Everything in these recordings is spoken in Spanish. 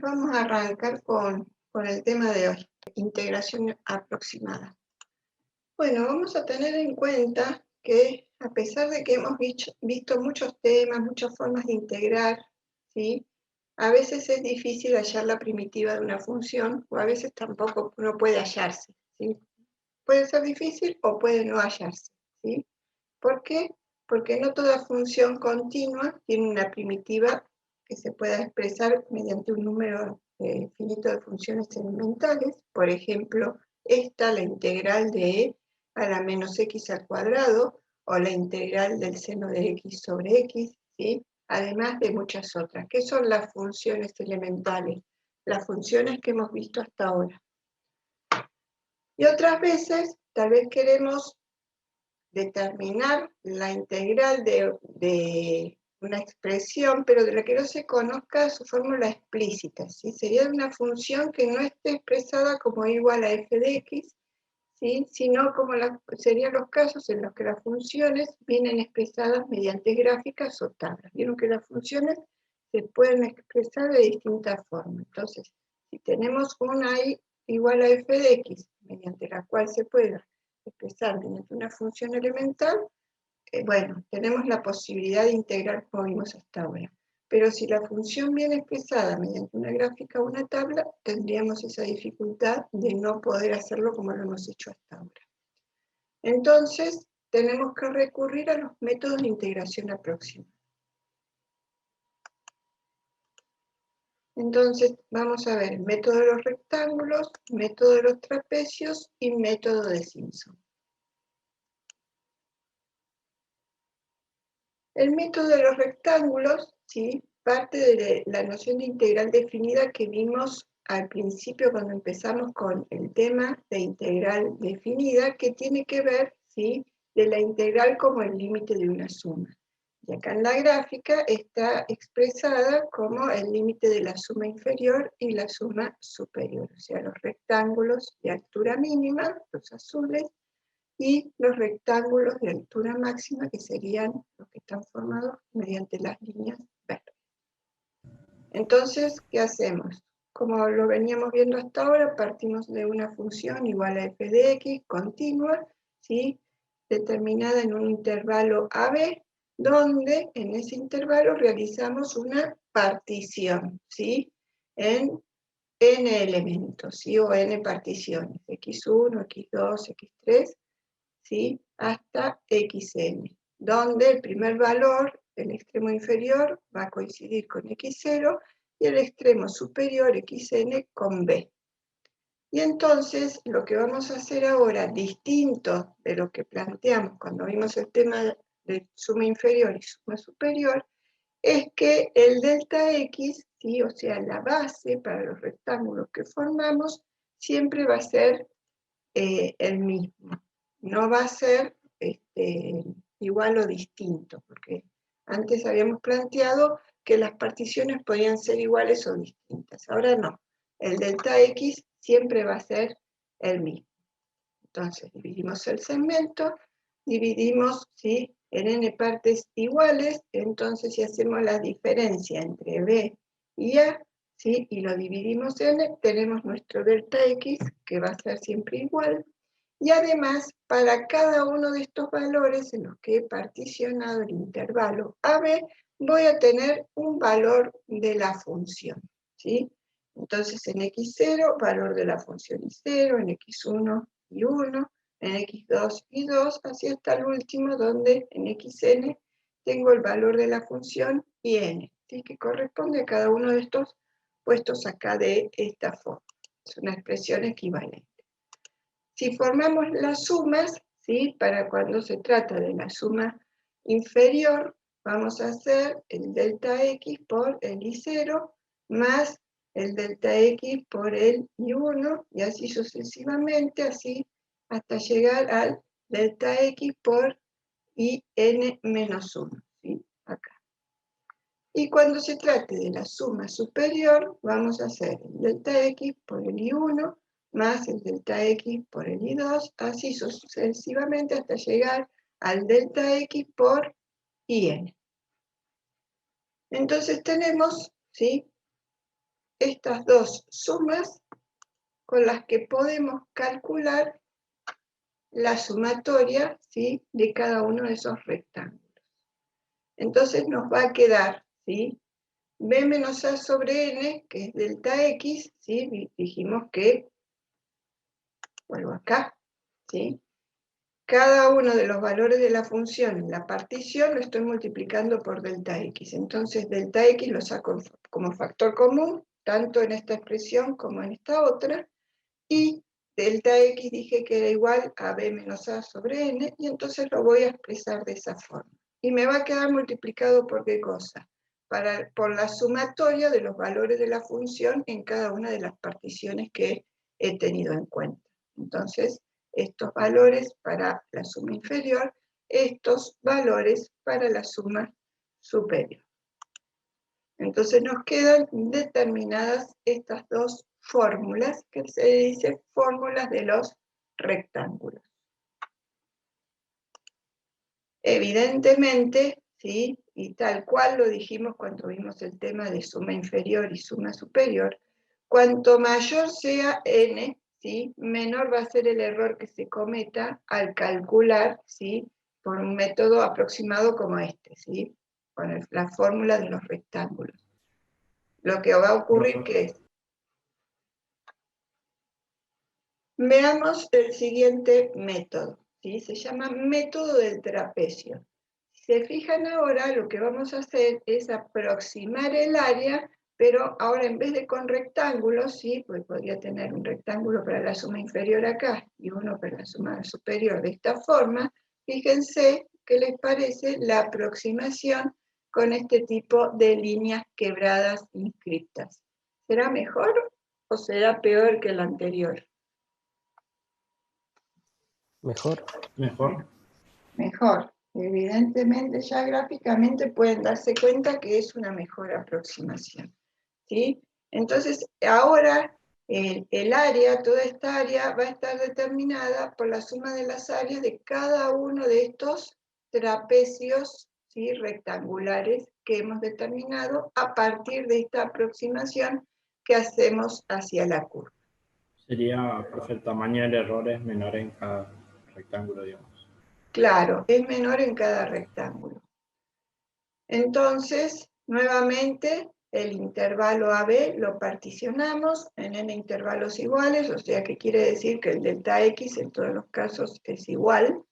vamos a arrancar con el tema de hoy, integración aproximada. Bueno, vamos a tener en cuenta que a pesar de que hemos visto muchos temas, muchas formas de integrar, ¿sí? A veces es difícil hallar la primitiva de una función, o a veces tampoco no puede hallarse, ¿sí? Puede ser difícil o puede no hallarse, ¿sí? ¿Por qué? Porque no toda función continua tiene una primitiva que se pueda expresar mediante un número finito de funciones elementales. Por ejemplo, la integral de e a la menos x al cuadrado, o la integral del seno de x sobre x, ¿sí? Además de muchas otras. ¿Qué son las funciones elementales? Las funciones que hemos visto hasta ahora. Y otras veces, tal vez queremos determinar la integral de una expresión, pero de la que no se conozca su fórmula explícita, ¿sí? Sería de una función que no esté expresada como igual a f de x, ¿sí? Sino como serían los casos en los que las funciones vienen expresadas mediante gráficas o tablas. Vieron que las funciones se pueden expresar de distintas formas. Entonces, si tenemos una y igual a f de x, mediante la cual se pueda expresar mediante una función elemental, bueno, tenemos la posibilidad de integrar como vimos hasta ahora. Pero si la función viene expresada mediante una gráfica o una tabla, tendríamos esa dificultad de no poder hacerlo como lo hemos hecho hasta ahora. Entonces, tenemos que recurrir a los métodos de integración aproximada. Entonces, vamos a ver método de los rectángulos, método de los trapecios y método de Simpson. El método de los rectángulos, ¿sí?, parte de la noción de integral definida que vimos al principio cuando empezamos con el tema de integral definida, que tiene que ver, ¿sí?, de la integral como el límite de una suma. Y acá en la gráfica está expresada como el límite de la suma inferior y la suma superior, o sea, los rectángulos de altura mínima, los azules, y los rectángulos de altura máxima, que serían los que están formados mediante las líneas verdes. Entonces, ¿qué hacemos? Como lo veníamos viendo hasta ahora, partimos de una función igual a f de x continua, ¿sí?, determinada en un intervalo AB, donde en ese intervalo realizamos una partición, ¿sí?, en n elementos, ¿sí?, o n particiones, x1, x2, x3, ¿sí?, hasta xn, donde el primer valor, el extremo inferior, va a coincidir con x0 y el extremo superior, xn, con b. Y entonces, lo que vamos a hacer ahora, distinto de lo que planteamos cuando vimos el tema de suma inferior y suma superior, es que el delta x, ¿sí?, o sea, la base para los rectángulos que formamos, siempre va a ser el mismo. No va a ser igual o distinto, porque antes habíamos planteado que las particiones podían ser iguales o distintas. Ahora no. El delta x siempre va a ser el mismo. Entonces, dividimos el segmento, dividimos, ¿sí?, en n partes iguales. Entonces, si hacemos la diferencia entre b y a, ¿sí?, y lo dividimos en n, tenemos nuestro delta x, que va a ser siempre igual. Y además, para cada uno de estos valores en los que he particionado el intervalo AB, voy a tener un valor de la función, ¿sí? Entonces, en x0, valor de la función y 0, en x1 y 1, en x2 y 2, así hasta el último, donde en xn tengo el valor de la función y n, ¿sí?, que corresponde a cada uno de estos puestos acá de esta forma. Es una expresión equivalente. Si formamos las sumas, ¿sí?, para cuando se trata de la suma inferior, vamos a hacer el delta x por el i0 más el delta x por el i1, y así sucesivamente, así hasta llegar al delta x por in menos 1, ¿sí?, acá. Y cuando se trate de la suma superior, vamos a hacer el delta x por el i1 más el delta x por el i2, así sucesivamente hasta llegar al delta x por in. Entonces tenemos, ¿sí?, estas dos sumas con las que podemos calcular la sumatoria, ¿sí?, de cada uno de esos rectángulos. Entonces nos va a quedar, ¿sí?, b menos a sobre n, que es delta x, ¿sí? Dijimos que, vuelvo acá, ¿sí?, cada uno de los valores de la función en la partición lo estoy multiplicando por delta x. Entonces delta x lo saco como factor común, tanto en esta expresión como en esta otra, y delta x dije que era igual a b menos a sobre n, y entonces lo voy a expresar de esa forma. Y me va a quedar multiplicado por ¿qué cosa? Por la sumatoria de los valores de la función en cada una de las particiones que he tenido en cuenta. Entonces, estos valores para la suma inferior, estos valores para la suma superior. Entonces nos quedan determinadas estas dos fórmulas, que se dice fórmulas de los rectángulos. Evidentemente, ¿sí?, y tal cual lo dijimos cuando vimos el tema de suma inferior y suma superior, cuanto mayor sea n, ¿sí?, menor va a ser el error que se cometa al calcular, ¿sí?, por un método aproximado como este, ¿sí?, con la fórmula de los rectángulos. Lo que va a ocurrir que es, veamos el siguiente método, ¿sí?, se llama método del trapecio. Si se fijan ahora, lo que vamos a hacer es aproximar el área, pero ahora en vez de con rectángulos, ¿sí?, pues podría tener un rectángulo para la suma inferior acá y uno para la suma superior de esta forma. Fíjense qué les parece la aproximación con este tipo de líneas quebradas inscriptas. ¿Será mejor o será peor que el anterior? Mejor. Mejor. Mejor. Evidentemente ya gráficamente pueden darse cuenta que es una mejor aproximación, ¿sí? Entonces ahora el área, toda esta área va a estar determinada por la suma de las áreas de cada uno de estos trapecios, ¿sí?, rectangulares que hemos determinado a partir de esta aproximación que hacemos hacia la curva. Sería, profe, el tamaño del error es menor en cada rectángulo, digamos. Claro, es menor en cada rectángulo. Entonces, nuevamente, el intervalo AB lo particionamos en n intervalos iguales, o sea que quiere decir que el delta X en todos los casos es igual.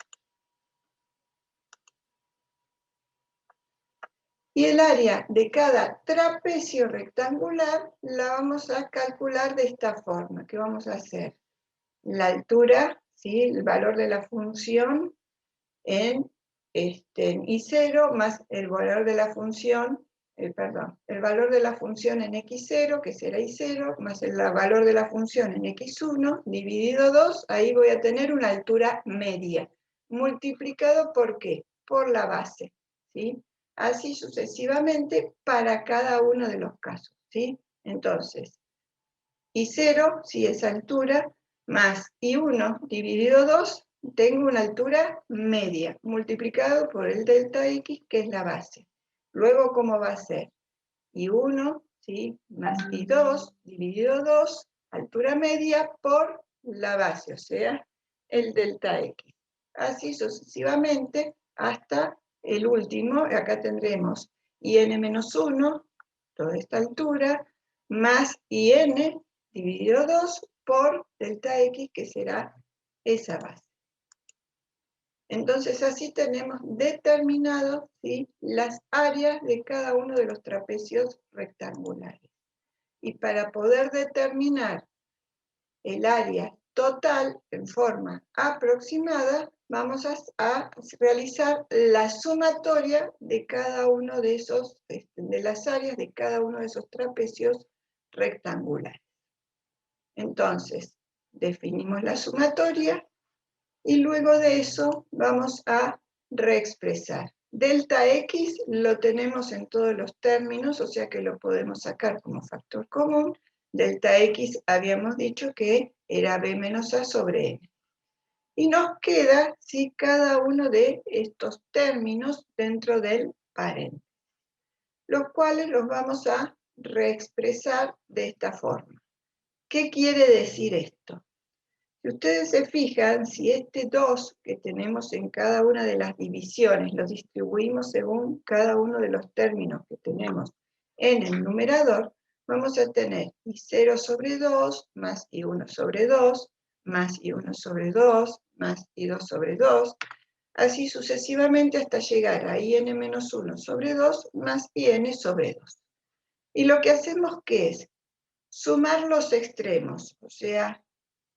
Y el área de cada trapecio rectangular la vamos a calcular de esta forma. ¿Qué vamos a hacer? La altura, ¿sí?, el valor de la función en I0 más el valor de la función, el valor de la función en X0, que será I0, más el valor de la función en X1, dividido 2, ahí voy a tener una altura media, multiplicado ¿por qué? Por la base, ¿sí? Así sucesivamente para cada uno de los casos, ¿sí? Entonces, I0, si es altura, más I1 dividido 2, tengo una altura media, multiplicado por el delta X, que es la base. Luego, ¿cómo va a ser? I1, ¿sí?, más I2 dividido 2, altura media, por la base, o sea, el delta X. Así sucesivamente hasta el último, acá tendremos IN-1, toda esta altura, más IN dividido 2 por delta X, que será esa base. Entonces así tenemos determinado, ¿sí?, las áreas de cada uno de los trapecios rectangulares. Y para poder determinar el área total en forma aproximada, vamos a realizar la sumatoria de cada uno de esos, de las áreas de cada uno de esos trapecios rectangulares. Entonces, definimos la sumatoria y luego de eso vamos a reexpresar. Delta X lo tenemos en todos los términos, o sea que lo podemos sacar como factor común. Delta X habíamos dicho que era B menos A sobre N. Y nos queda, ¿sí?, cada uno de estos términos dentro del paréntesis, los cuales los vamos a reexpresar de esta forma. ¿Qué quiere decir esto? Si ustedes se fijan, si este 2 que tenemos en cada una de las divisiones lo distribuimos según cada uno de los términos que tenemos en el numerador, vamos a tener i0 sobre 2 más i1 sobre 2 más i1 sobre 2 más i2 sobre 2, así sucesivamente hasta llegar a in menos 1 sobre 2 más in sobre 2. Y lo que hacemos, ¿qué es? Sumar los extremos, o sea,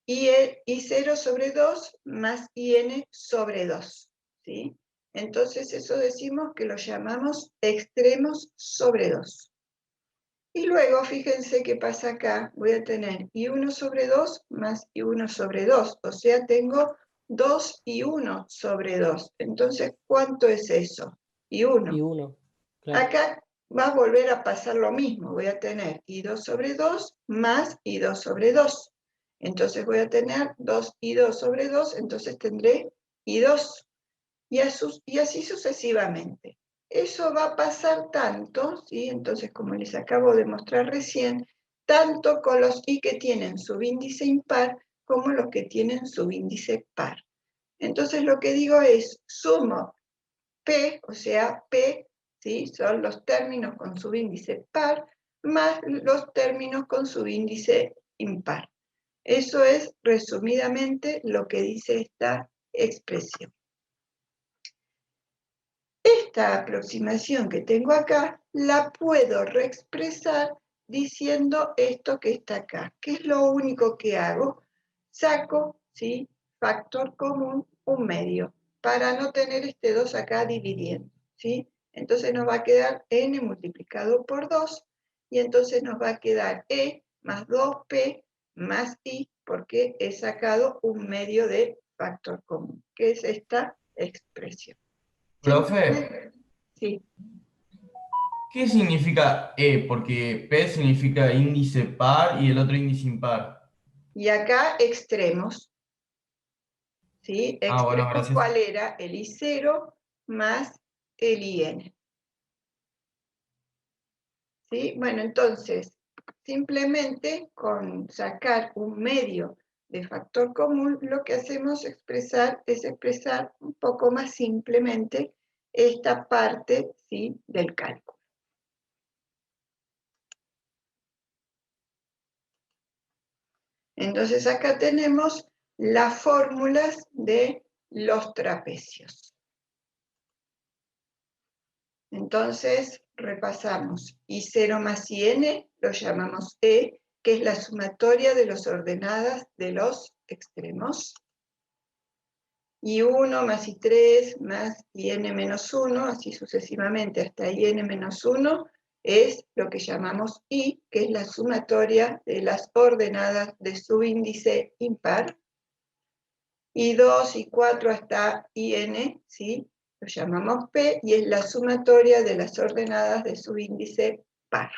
i0 sobre 2 más in sobre 2, ¿sí? Entonces eso decimos que lo llamamos extremos sobre 2. Y luego, fíjense qué pasa acá, voy a tener i1 sobre 2 más i1 sobre 2, o sea, tengo 2 y 1 sobre 2. Entonces, ¿cuánto es eso? Y 1. uno, claro. Acá va a volver a pasar lo mismo, voy a tener i2 sobre 2 más i2 sobre 2. Entonces voy a tener 2 y 2 sobre 2, entonces tendré i2. Y así sucesivamente. Eso va a pasar tanto, ¿sí? Entonces, como les acabo de mostrar recién, tanto con los i que tienen subíndice impar como los que tienen subíndice par. Entonces lo que digo es, sumo p, o sea, p, ¿sí? Son los términos con subíndice par, más los términos con subíndice impar. Eso es, resumidamente, lo que dice esta expresión. Esta aproximación que tengo acá, la puedo reexpresar diciendo esto que está acá. ¿Qué es lo único que hago? Saco, ¿sí? Factor común, 1/2, para no tener este 2 acá dividiendo, ¿sí? Entonces nos va a quedar n multiplicado por 2, y entonces nos va a quedar e más 2p más i, porque he sacado 1/2 de factor común, que es esta expresión. Profe, Sí, ¿qué significa E? Porque P significa índice par y el otro índice impar. y acá extremos, ¿sí? Ah, bueno, Extremos, gracias. ¿cuál era? El I0 más el IN, ¿sí? Bueno, entonces, simplemente con sacar 1/2 de factor común, lo que hacemos es expresar un poco más simplemente esta parte, ¿sí? Del cálculo. Entonces acá tenemos las fórmulas de los trapecios. Entonces repasamos. I0 más IN lo llamamos E, que es la sumatoria de las ordenadas de los extremos. I1 más I3 más IN menos 1, así sucesivamente hasta IN menos 1, es lo que llamamos I, que es la sumatoria de las ordenadas de subíndice impar. Y 2 y 4 hasta IN, ¿sí? Lo llamamos P, y es la sumatoria de las ordenadas de subíndice par.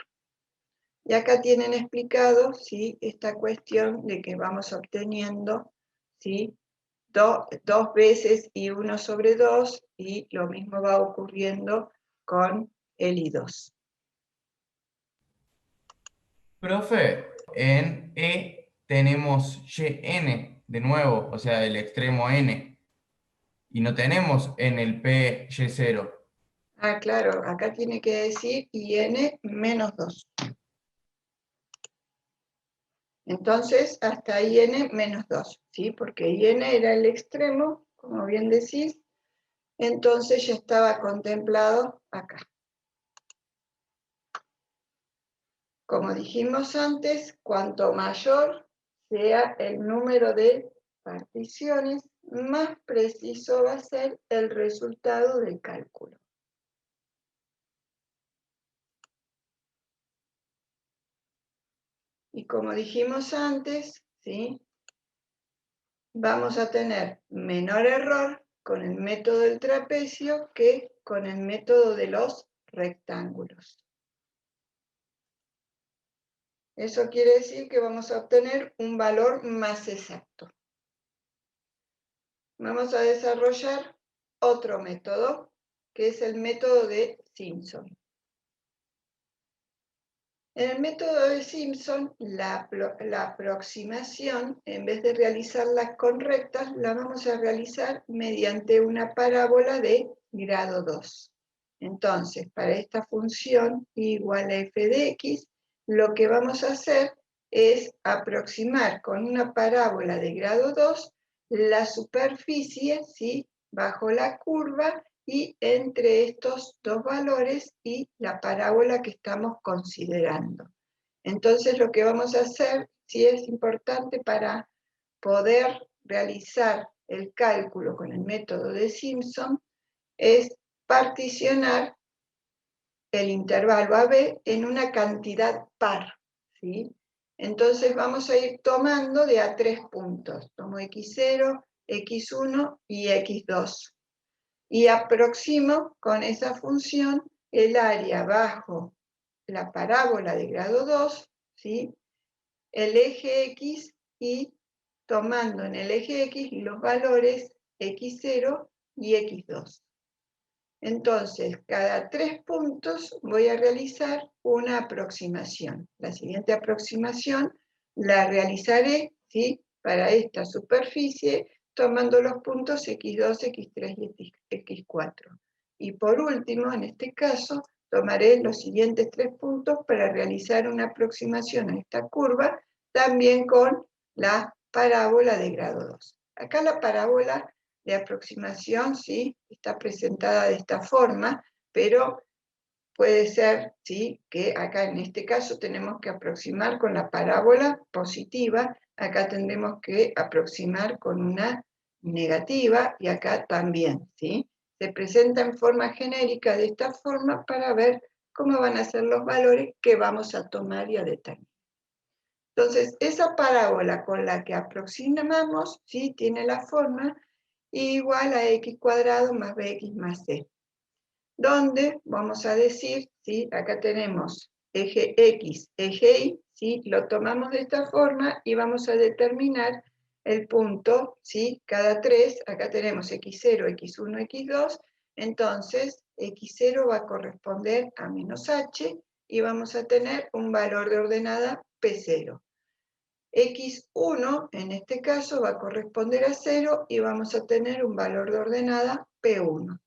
Y acá tienen explicado, ¿sí? Esta cuestión de que vamos obteniendo, ¿sí? Dos veces I1 sobre 2, y lo mismo va ocurriendo con el I2. Profe, en E tenemos YN de nuevo, o sea, el extremo N. Y no tenemos en el P Y0. Ah, claro, acá tiene que decir IN menos 2. Entonces, hasta IN menos 2, ¿sí? Porque IN era el extremo, como bien decís, entonces ya estaba contemplado acá. Como dijimos antes, cuanto mayor sea el número de particiones, más preciso va a ser el resultado del cálculo. Y como dijimos antes, ¿sí? Vamos a tener menor error con el método del trapecio que con el método de los rectángulos. Eso quiere decir que vamos a obtener un valor más exacto. Vamos a desarrollar otro método, que es el método de Simpson. En el método de Simpson, la aproximación, en vez de realizarla con rectas, la vamos a realizar mediante una parábola de grado 2. Entonces, para esta función y igual a f de x, lo que vamos a hacer es aproximar con una parábola de grado 2 la superficie, ¿sí?, bajo la curva y entre estos dos valores y la parábola que estamos considerando. Entonces lo que vamos a hacer, sí es importante para poder realizar el cálculo con el método de Simpson, es particionar el intervalo AB en una cantidad par, ¿sí? Entonces vamos a ir tomando de a 3 puntos. Tomo x0, x1 y x2. Y aproximo con esa función el área bajo la parábola de grado 2, ¿sí?, el eje X, y tomando en el eje X los valores x0 y x2. Entonces, cada 3 puntos voy a realizar una aproximación. La siguiente aproximación la realizaré, ¿sí?, para esta superficie, tomando los puntos x2, x3 y x4. Y por último, en este caso, tomaré los siguientes 3 puntos para realizar una aproximación a esta curva, también con la parábola de grado 2. Acá la parábola de aproximación, ¿sí?, está presentada de esta forma, pero puede ser, ¿sí?, que acá en este caso tenemos que aproximar con la parábola positiva, acá tendremos que aproximar con una negativa, y acá también, ¿sí? Se presenta en forma genérica de esta forma para ver cómo van a ser los valores que vamos a tomar y a determinar. Entonces, esa parábola con la que aproximamos, ¿sí?, tiene la forma igual a x cuadrado más bx más c, donde vamos a decir, ¿sí?, acá tenemos eje x, eje y, ¿sí?, lo tomamos de esta forma y vamos a determinar el punto, ¿sí?, cada 3, acá tenemos x0, x1, x2, entonces x0 va a corresponder a menos h y vamos a tener un valor de ordenada p0. x1, en este caso, va a corresponder a 0 y vamos a tener un valor de ordenada P1.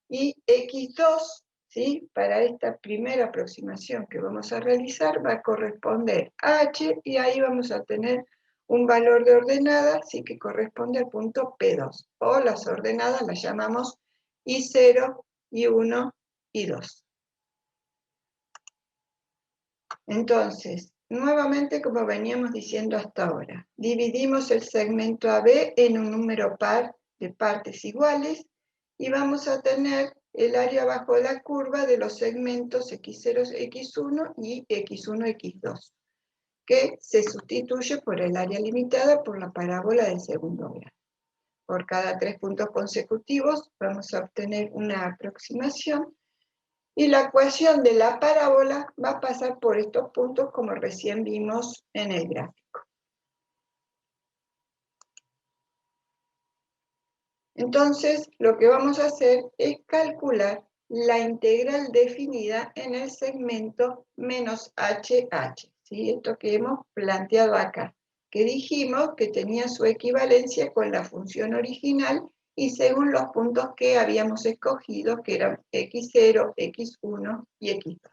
Y x2, ¿sí?, para esta primera aproximación que vamos a realizar, va a corresponder a h y ahí vamos a tener un valor de ordenada, ¿sí?, que corresponde al punto P2. O las ordenadas las llamamos I0, I1, I2. Entonces, nuevamente, como veníamos diciendo hasta ahora, dividimos el segmento AB en un número par de partes iguales y vamos a tener el área bajo la curva de los segmentos x0, x1 y x1, x2, que se sustituye por el área limitada por la parábola del segundo grado. Por cada 3 puntos consecutivos vamos a obtener una aproximación. Y la ecuación de la parábola va a pasar por estos puntos como recién vimos en el gráfico. Entonces, lo que vamos a hacer es calcular la integral definida en el segmento menos HH, ¿sí? Esto que hemos planteado acá, que dijimos que tenía su equivalencia con la función original y según los puntos que habíamos escogido, que eran x0, x1 y x2.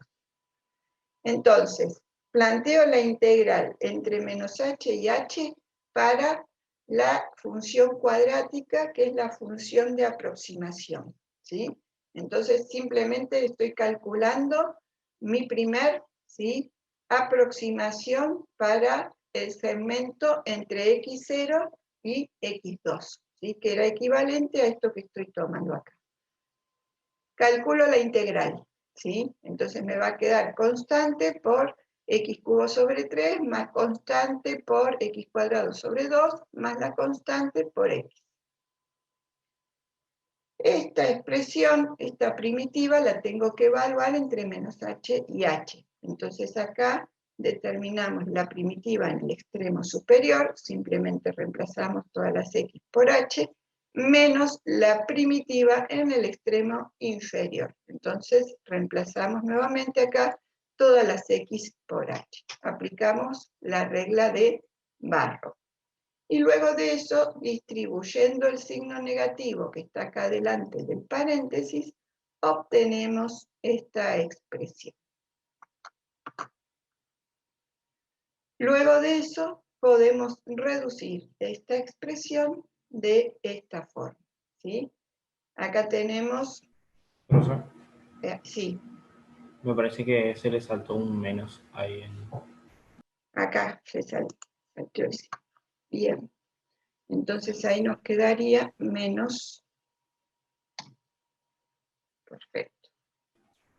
Entonces, planteo la integral entre menos h y h para la función cuadrática, que es la función de aproximación, ¿sí? Entonces, simplemente estoy calculando mi primer, ¿sí?, aproximación para el segmento entre x0 y x2, ¿sí?, que era equivalente a esto que estoy tomando acá. Calculo la integral, ¿sí? Entonces me va a quedar constante por x cubo sobre 3 más constante por x cuadrado sobre 2 más la constante por x. Esta expresión, esta primitiva, la tengo que evaluar entre menos h y h. Entonces acá determinamos la primitiva en el extremo superior, simplemente reemplazamos todas las x por h, menos la primitiva en el extremo inferior. Entonces reemplazamos nuevamente acá todas las X por H. Aplicamos la regla de Barrow. Y luego de eso, distribuyendo el signo negativo que está acá delante del paréntesis, obtenemos esta expresión. Luego de eso, podemos reducir esta expresión de esta forma, ¿sí? Acá tenemos... Profesor, sí, me parece que se le saltó un menos ahí. acá se saltó ese. Bien. Entonces ahí nos quedaría menos. Perfecto.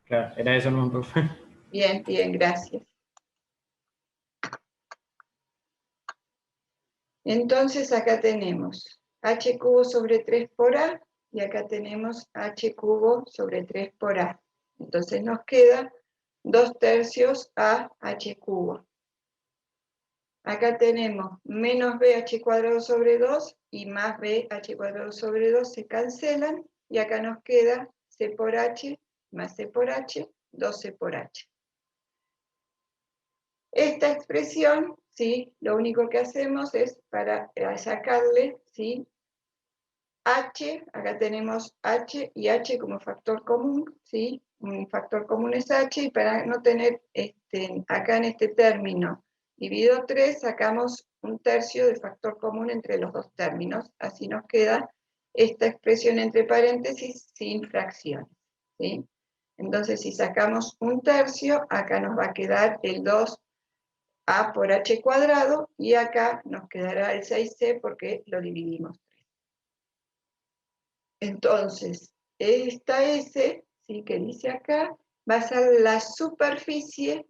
Claro, era eso, no, profe. Bien, bien, gracias. Entonces acá tenemos h cubo sobre 3 por a, y acá tenemos h cubo sobre 3 por a. Entonces nos queda 2/3 a h cubo. Acá tenemos menos bh cuadrado sobre 2 y más bh cuadrado sobre 2 se cancelan, y acá nos queda c por h más c por h, 2c por h. Esta expresión, ¿sí? Lo único que hacemos es para sacarle, ¿sí? H, acá tenemos H y H como factor común, ¿sí? Un factor común es H, y para no tener acá en este término dividido 3, sacamos 1/3 de factor común entre los dos términos, así nos queda esta expresión entre paréntesis sin fracciones, ¿sí? Entonces, si sacamos 1/3, acá nos va a quedar el 2a por h cuadrado, y acá nos quedará el 6c porque lo dividimos. Entonces, esta S, ¿sí? Que dice acá, va a ser la superficie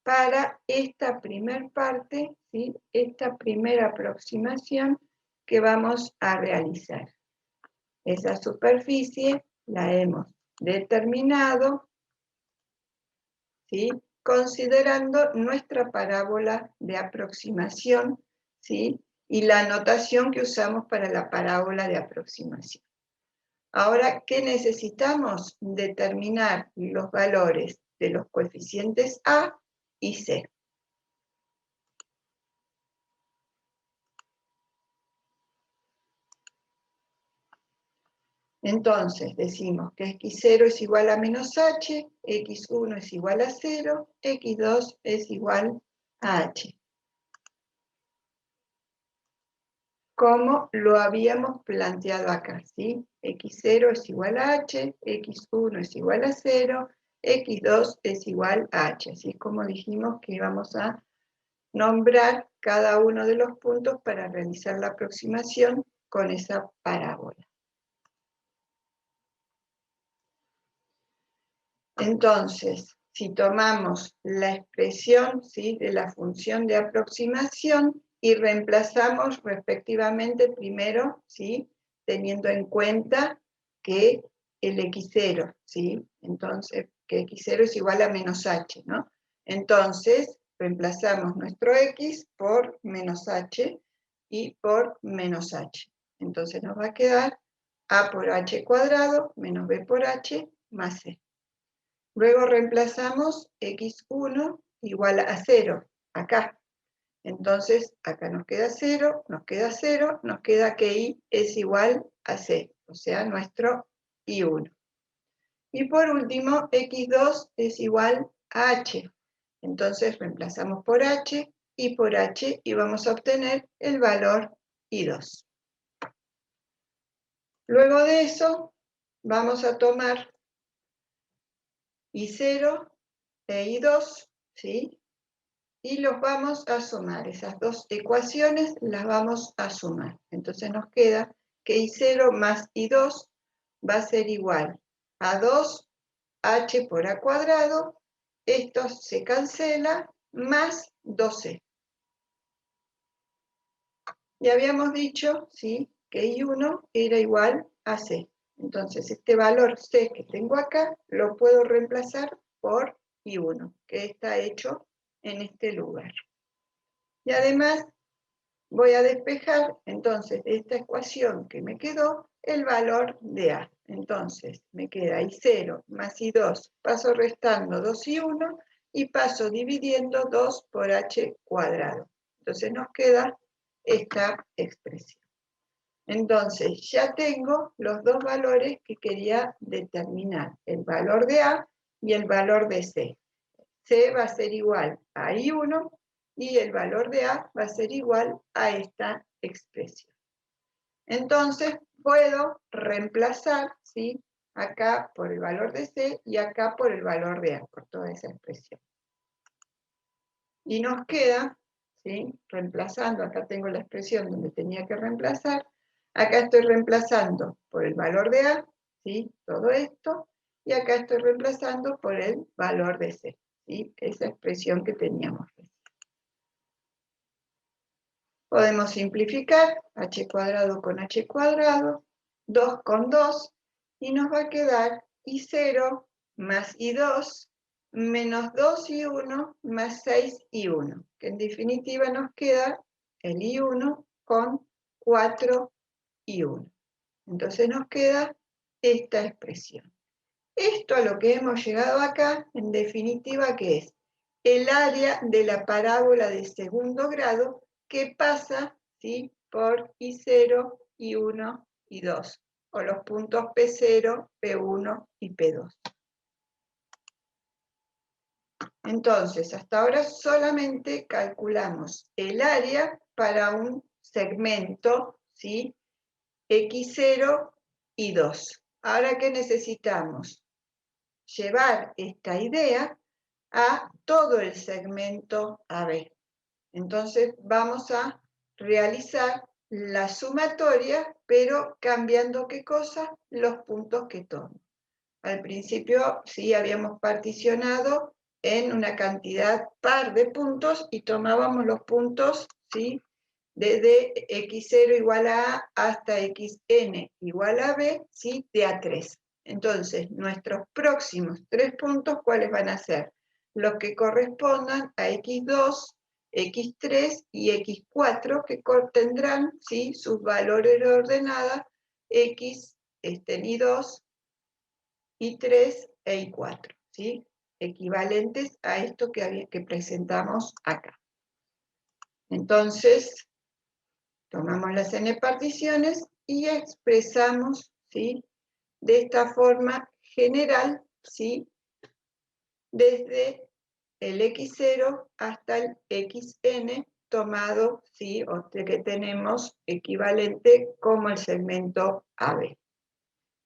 para esta primer parte, ¿sí? Esta primera aproximación que vamos a realizar. Esa superficie la hemos determinado, ¿sí? Considerando nuestra parábola de aproximación, ¿sí? Y la notación que usamos para la parábola de aproximación. Ahora, ¿qué necesitamos? Determinar los valores de los coeficientes A y C. Entonces, decimos que x0 es igual a menos h, x1 es igual a 0, x2 es igual a h. Como lo habíamos planteado acá, ¿sí? x0 es igual a h, x1 es igual a 0, x2 es igual a h. Así es como dijimos que íbamos a nombrar cada uno de los puntos para realizar la aproximación con esa parábola. Entonces, si tomamos la expresión, ¿sí? De la función de aproximación y reemplazamos respectivamente primero, ¿sí? Teniendo en cuenta que el x0, ¿sí? Entonces, que x0 es igual a menos h, ¿no? Entonces, reemplazamos nuestro x por menos h y por menos h. Entonces nos va a quedar a por h cuadrado menos b por h más c. Luego reemplazamos x1 igual a 0, acá. Entonces, acá nos queda 0, nos queda 0, nos queda que y es igual a c, o sea, nuestro y1. Y por último, x2 es igual a h. Entonces, reemplazamos por h y por h y vamos a obtener el valor y2. Luego de eso, vamos a tomar y0 e y2, ¿sí? Y los vamos a sumar. Esas dos ecuaciones las vamos a sumar. Entonces nos queda que y0 más y2 va a ser igual a 2h por a cuadrado. Esto se cancela, más 2c. Y habíamos dicho, ¿sí? Que y1 era igual a c. Entonces este valor c que tengo acá lo puedo reemplazar por y1, que está hecho en este lugar. Y además voy a despejar, entonces, de esta ecuación que me quedó, el valor de A. Entonces, me queda I0 más I2, paso restando 2 y 1, y paso dividiendo 2 por H cuadrado. Entonces nos queda esta expresión. Entonces, ya tengo los dos valores que quería determinar, el valor de A y el valor de C. C va a ser igual a I1 y el valor de A va a ser igual a esta expresión. Entonces, puedo reemplazar, ¿sí?, acá por el valor de C y acá por el valor de A, por toda esa expresión. Y nos queda, ¿sí?, reemplazando, acá tengo la expresión donde tenía que reemplazar, acá estoy reemplazando por el valor de A, ¿sí?, todo esto, y acá estoy reemplazando por el valor de C, ¿sí?, esa expresión que teníamos. Podemos simplificar, h cuadrado con h cuadrado, 2 con 2, y nos va a quedar I0 más I2 menos 2 y 1 más 6 y 1, que en definitiva nos queda el I1 con 4 y 1. Entonces nos queda esta expresión. Esto a lo que hemos llegado acá, en definitiva, ¿qué es? El área de la parábola de segundo grado que pasa, ¿sí?, por I0, I1 y 2, o los puntos P0, P1 y P2. Entonces, hasta ahora solamente calculamos el área para un segmento, ¿sí?, X0 y 2. Ahora, ¿qué necesitamos? Llevar esta idea a todo el segmento AB. Entonces vamos a realizar la sumatoria, pero cambiando ¿qué cosa? Los puntos que tomo. Al principio sí habíamos particionado en una cantidad par de puntos y tomábamos los puntos, ¿sí?, desde x0 igual a A hasta xn igual a B, ¿sí?, de A3. Entonces, nuestros próximos 3 puntos, ¿cuáles van a ser? Los que correspondan a x2, x3 y x4, que tendrán, ¿sí?, sus valores de ordenada x, y2, y3 e y4, ¿sí?, equivalentes a esto que presentamos acá. Entonces, tomamos las n particiones y expresamos, ¿sí?, de esta forma general, ¿sí?, desde el x0 hasta el xn tomado, ¿sí?, o que tenemos equivalente como el segmento AB.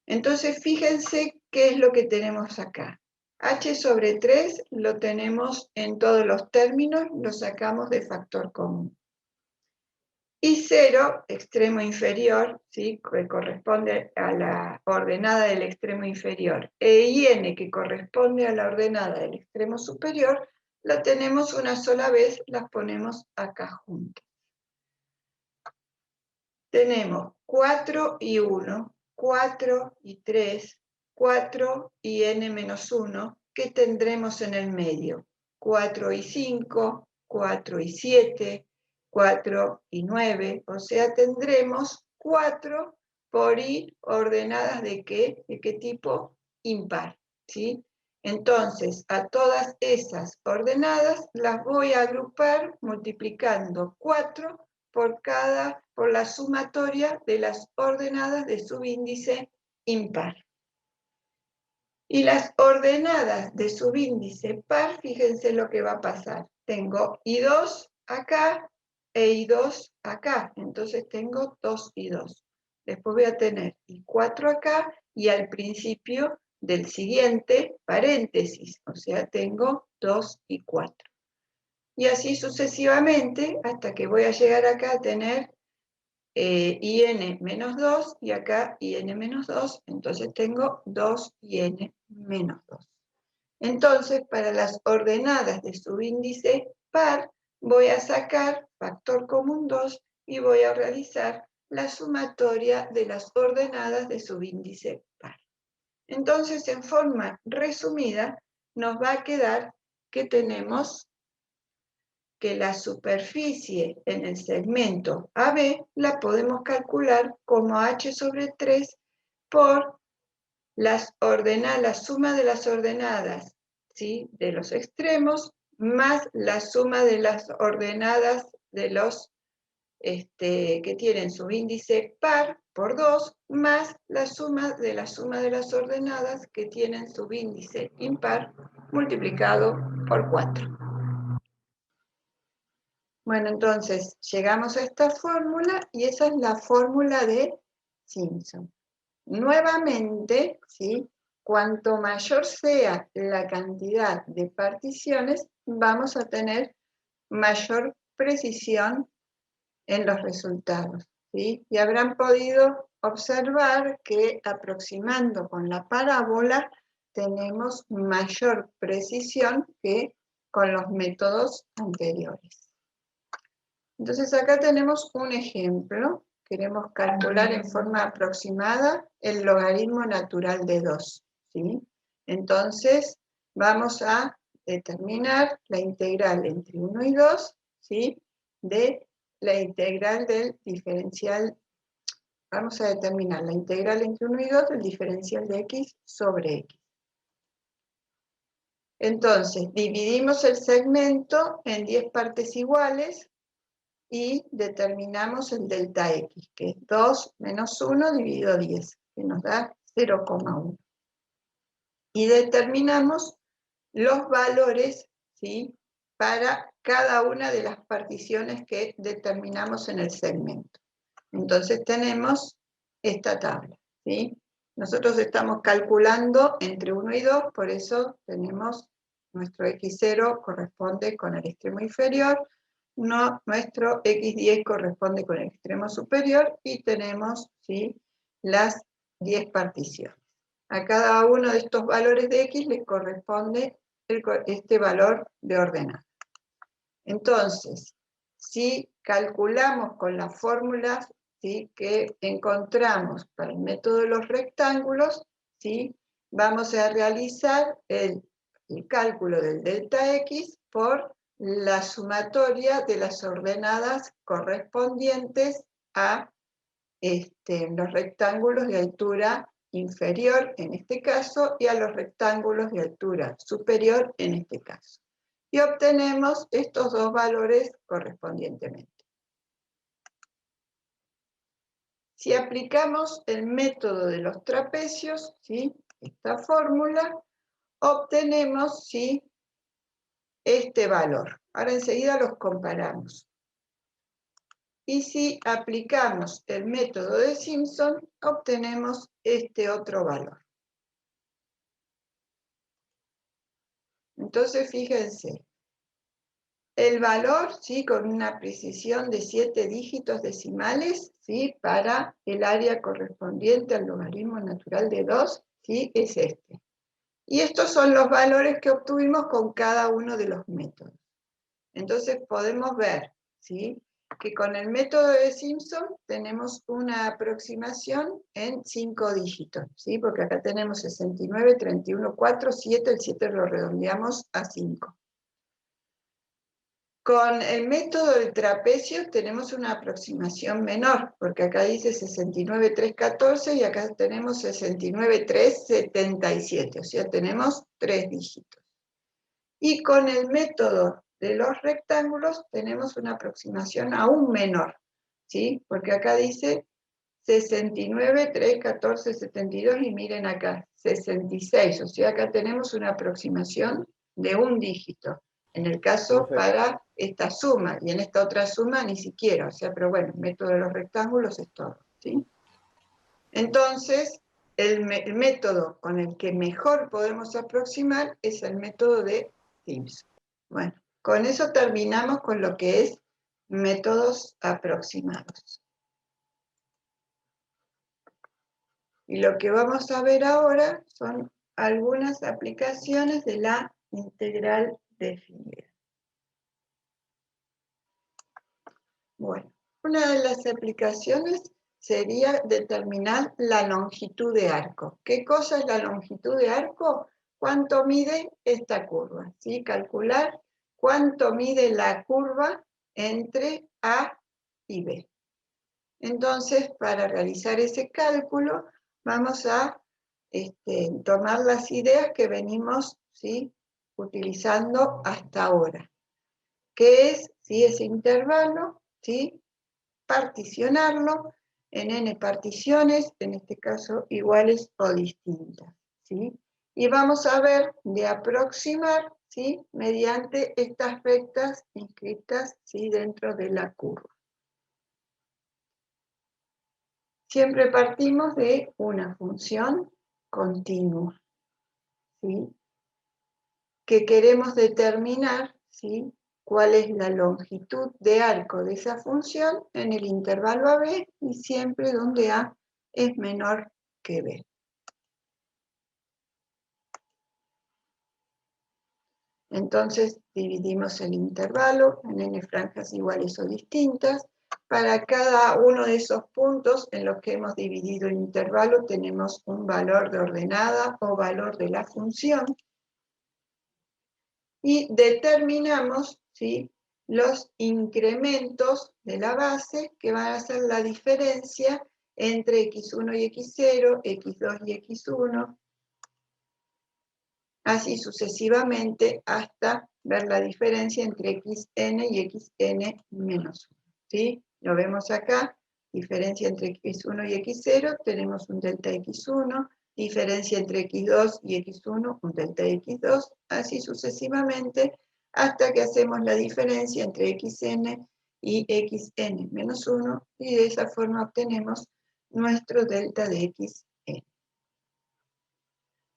Entonces, fíjense qué es lo que tenemos acá. H sobre 3 lo tenemos en todos los términos, lo sacamos de factor común. I0, extremo inferior, ¿sí?, que corresponde a la ordenada del extremo inferior, e IN, que corresponde a la ordenada del extremo superior, lo tenemos una sola vez, las ponemos acá juntas. Tenemos 4 y 1, 4 y 3, 4 y n menos 1, que tendremos en el medio. 4 y 5, 4 y 7, 4 y 9, o sea, tendremos 4 por I ordenadas ¿de qué? ¿De qué tipo? Impar, ¿sí? Entonces, a todas esas ordenadas las voy a agrupar multiplicando 4 por la sumatoria de las ordenadas de subíndice impar. Y las ordenadas de subíndice par, fíjense lo que va a pasar. Tengo I2 acá e I2 acá, entonces tengo 2 y 2. Después voy a tener I4 acá y al principio del siguiente paréntesis, o sea, tengo 2 y 4. Y así sucesivamente hasta que voy a llegar acá a tener IN menos 2 y acá IN menos 2, entonces tengo 2 IN menos 2. Entonces, para las ordenadas de subíndice par, voy a sacar factor común 2 y voy a realizar la sumatoria de las ordenadas de subíndice par. Entonces, en forma resumida, nos va a quedar que tenemos que la superficie en el segmento AB la podemos calcular como h sobre 3 por la suma de las ordenadas, ¿sí?, de los extremos, más la suma de las ordenadas de los que tienen su índice par por 2, más la suma de las ordenadas que tienen su índice impar multiplicado por 4. Bueno, entonces llegamos a esta fórmula y esa es la fórmula de Simpson. Nuevamente, ¿sí?, cuanto mayor sea la cantidad de particiones, vamos a tener mayor precisión en los resultados, ¿sí? Y habrán podido observar que aproximando con la parábola tenemos mayor precisión que con los métodos anteriores. Entonces acá tenemos un ejemplo. Queremos calcular en forma aproximada el logaritmo natural de 2, ¿sí? Entonces vamos a determinar la integral entre 1 y 2, ¿sí?, de la integral del diferencial. Vamos a determinar la integral entre 1 y 2 del diferencial de x sobre x. Entonces, dividimos el segmento en 10 partes iguales y determinamos el delta x, que es 2 menos 1 dividido 10, que nos da 0,1. Y determinamos los valores, ¿sí?, para cada una de las particiones que determinamos en el segmento. Entonces tenemos esta tabla, ¿sí? Nosotros estamos calculando entre 1 y 2, por eso tenemos nuestro x0 corresponde con el extremo inferior, nuestro x10 corresponde con el extremo superior y tenemos, ¿sí?, las 10 particiones. A cada uno de estos valores de x le corresponde este valor de ordenada. Entonces, si calculamos con las fórmulas, ¿sí?, que encontramos para el método de los rectángulos, ¿sí?, vamos a realizar el cálculo del delta x por la sumatoria de las ordenadas correspondientes a los rectángulos de altura inferior en este caso y a los rectángulos de altura superior en este caso. Y obtenemos estos dos valores correspondientemente. Si aplicamos el método de los trapecios, ¿sí?, esta fórmula, obtenemos, ¿sí?, este valor. Ahora enseguida los comparamos. Y si aplicamos el método de Simpson, obtenemos este otro valor. Entonces, fíjense, el valor, ¿sí?, con una precisión de 7 dígitos decimales, ¿sí?, para el área correspondiente al logaritmo natural de 2, ¿sí?, es este. Y estos son los valores que obtuvimos con cada uno de los métodos. Entonces podemos ver, ¿sí?, que con el método de Simpson tenemos una aproximación en 5 dígitos, ¿sí?, porque acá tenemos 69, 31, 4, 7, el 7 lo redondeamos a 5. Con el método del trapecio tenemos una aproximación menor, porque acá dice 69, 3, 14 y acá tenemos 69, 3, 77, o sea, tenemos 3 dígitos. Y con el método de los rectángulos tenemos una aproximación aún menor, ¿sí? Porque acá dice 69, 3, 14, 72 y miren acá, 66, o sea, acá tenemos una aproximación de un dígito. En el caso para esta suma, y en esta otra suma ni siquiera, o sea, pero bueno, el método de los rectángulos es todo, ¿sí? Entonces, el método con el que mejor podemos aproximar es el método de Simpson. Bueno, con eso terminamos con lo que es métodos aproximados. Y lo que vamos a ver ahora son algunas aplicaciones de la integral definida. Bueno, una de las aplicaciones sería determinar la longitud de arco. ¿Qué cosa es la longitud de arco? ¿Cuánto mide esta curva? ¿Sí? Calcular cuánto mide la curva entre A y B. Entonces, para realizar ese cálculo, vamos a tomar las ideas que venimos, ¿sí?, utilizando hasta ahora, que es, ¿sí?, ese intervalo, ¿sí?, particionarlo en n particiones, en este caso iguales o distintas, ¿sí? Y vamos a ver de aproximar, ¿sí?, mediante estas rectas inscritas, ¿sí?, dentro de la curva. Siempre partimos de una función continua, ¿sí?, que queremos determinar, ¿sí?, cuál es la longitud de arco de esa función en el intervalo AB y siempre donde A es menor que B. Entonces dividimos el intervalo en n franjas iguales o distintas. Para cada uno de esos puntos en los que hemos dividido el intervalo tenemos un valor de ordenada o valor de la función. Y determinamos, ¿sí?, los incrementos de la base que van a ser la diferencia entre x1 y x0, x2 y x1, así sucesivamente hasta ver la diferencia entre xn y xn menos 1. ¿Sí? Lo vemos acá, diferencia entre x1 y x0, tenemos un delta x1, diferencia entre x2 y x1, un delta x2, así sucesivamente, hasta que hacemos la diferencia entre xn y xn menos 1, y de esa forma obtenemos nuestro delta de xn.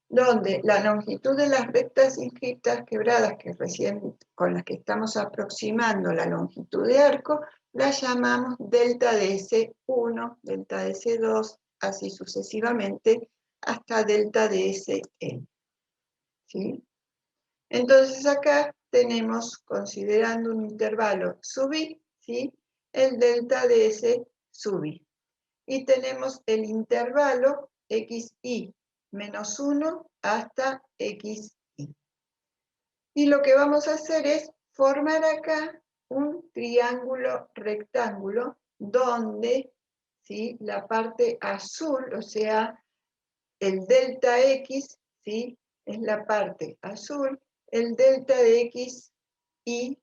Donde la longitud de las rectas inscritas quebradas, que recién con las que estamos aproximando la longitud de arco, la llamamos delta de S1, delta de S2, así sucesivamente, hasta delta de Sn. ¿Sí? Entonces acá tenemos, considerando un intervalo sub i, ¿sí?, el delta de S sub i. Y tenemos el intervalo xi menos 1 hasta xi. Y lo que vamos a hacer es formar acá un triángulo rectángulo donde, ¿sí?, la parte azul, o sea, el delta x, ¿sí?, es la parte azul, el delta de x y,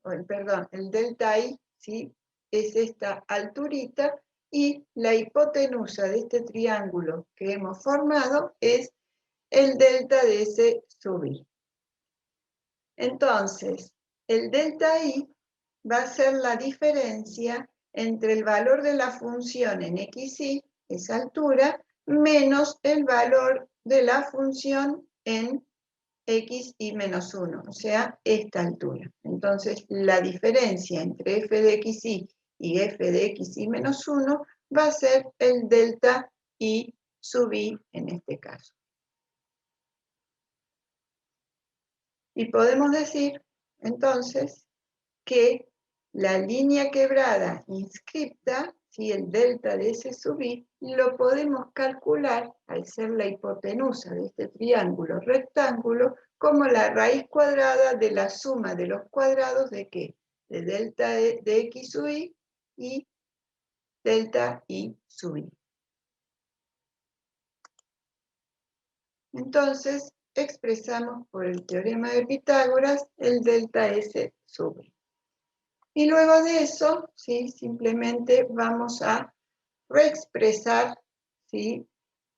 el delta y, ¿sí?, es esta alturita, y la hipotenusa de este triángulo que hemos formado es el delta de S sub i. Entonces, el delta i va a ser la diferencia entre el valor de la función en xi, esa altura, menos el valor de la función en xi menos 1, o sea, esta altura. Entonces, la diferencia entre f de xi y f de xi menos 1 va a ser el delta i sub i en este caso. Y podemos decir, entonces, que la línea quebrada inscripta, ¿sí?, el delta de S sub i, lo podemos calcular, al ser la hipotenusa de este triángulo rectángulo, como la raíz cuadrada de la suma de los cuadrados de ¿qué? De delta de x sub i y delta i sub i. Entonces, expresamos por el teorema de Pitágoras el delta S sub i. Y luego de eso, ¿sí?, simplemente vamos a reexpresar, ¿sí?,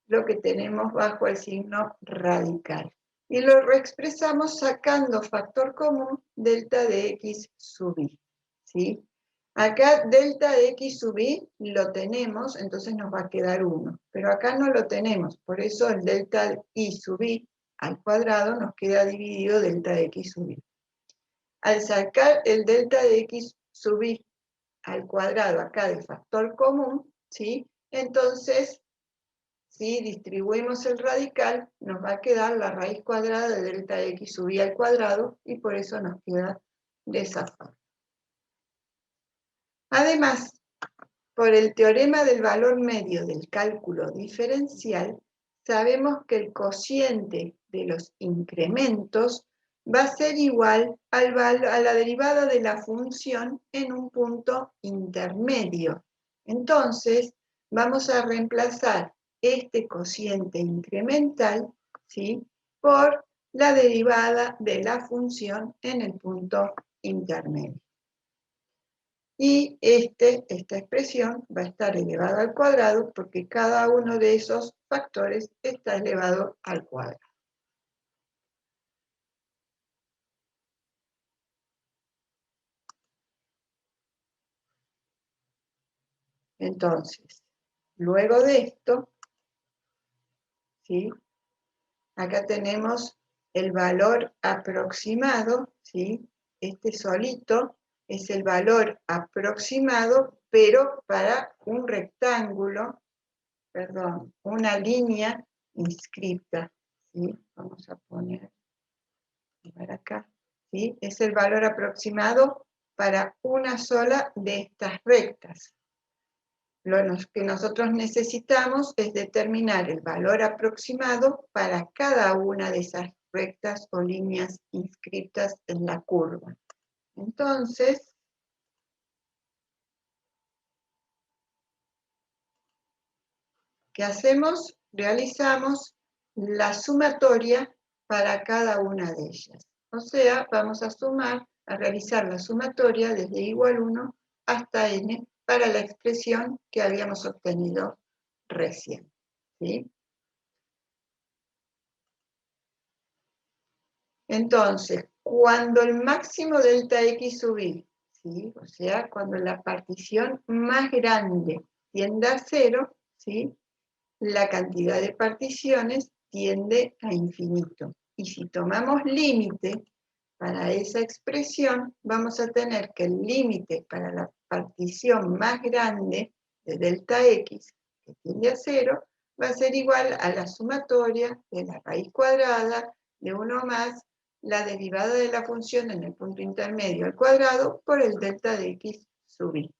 lo que tenemos bajo el signo radical. Y lo reexpresamos sacando factor común delta de x sub i. ¿Sí? Acá delta de x sub i lo tenemos, entonces nos va a quedar 1. Pero acá no lo tenemos, por eso el delta i sub i al cuadrado nos queda dividido delta de x sub i. Al sacar el delta de x sub i al cuadrado acá de factor común, ¿sí?, entonces, si distribuimos el radical, nos va a quedar la raíz cuadrada de delta de x sub i al cuadrado, y por eso nos queda de esa forma. Además, por el teorema del valor medio del cálculo diferencial, sabemos que el cociente de los incrementos va a ser igual a la derivada de la función en un punto intermedio. Entonces, vamos a reemplazar este cociente incremental, ¿sí?, por la derivada de la función en el punto intermedio. Y esta expresión va a estar elevada al cuadrado porque cada uno de esos factores está elevado al cuadrado. Entonces, luego de esto, ¿sí?, acá tenemos el valor aproximado, ¿sí? Este solito es el valor aproximado, pero para un rectángulo, perdón, una línea inscripta, ¿sí? Vamos a poner acá, ¿sí? Es el valor aproximado para una sola de estas rectas. Lo que nosotros necesitamos es determinar el valor aproximado para cada una de esas rectas o líneas inscritas en la curva. Entonces, ¿qué hacemos? Realizamos la sumatoria para cada una de ellas. O sea, vamos a sumar, a realizar la sumatoria desde igual 1 hasta n para la expresión que habíamos obtenido recién, ¿sí? Entonces, cuando el máximo delta x sub i, ¿sí?, o sea, cuando la partición más grande tiende a 0, ¿sí?, la cantidad de particiones tiende a infinito. Y si tomamos límite para esa expresión, vamos a tener que el límite para la partición más grande de delta x, que tiende a 0, va a ser igual a la sumatoria de la raíz cuadrada de 1 más la derivada de la función en el punto intermedio al cuadrado por el delta de x sub i.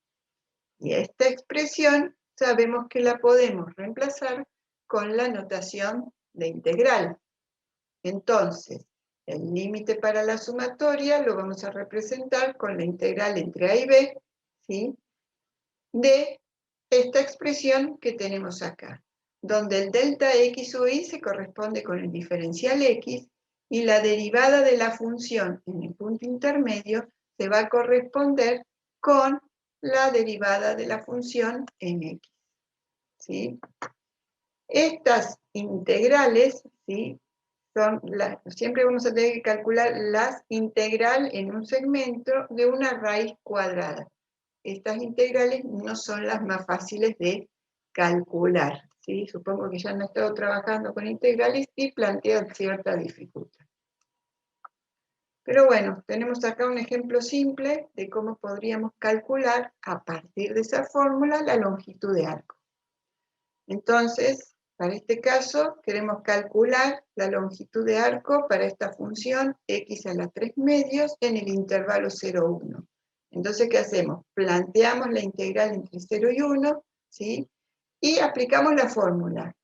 Y esta expresión sabemos que la podemos reemplazar con la notación de integral. Entonces, el límite para la sumatoria lo vamos a representar con la integral entre a y b, ¿sí?, de esta expresión que tenemos acá, donde el delta x sub i se corresponde con el diferencial x y la derivada de la función en el punto intermedio se va a corresponder con la derivada de la función en x, ¿sí? Estas integrales, ¿sí?, siempre vamos a tener que calcular las integral en un segmento de una raíz cuadrada. Estas integrales no son las más fáciles de calcular, ¿sí? Supongo que ya han estado trabajando con integrales y plantean cierta dificultad. Pero bueno, tenemos acá un ejemplo simple de cómo podríamos calcular a partir de esa fórmula la longitud de arco. Entonces, para este caso, queremos calcular la longitud de arco para esta función x a la 3 medios en el intervalo 0, 1. Entonces, ¿qué hacemos? Planteamos la integral entre 0 y 1, ¿sí?, y aplicamos la fórmula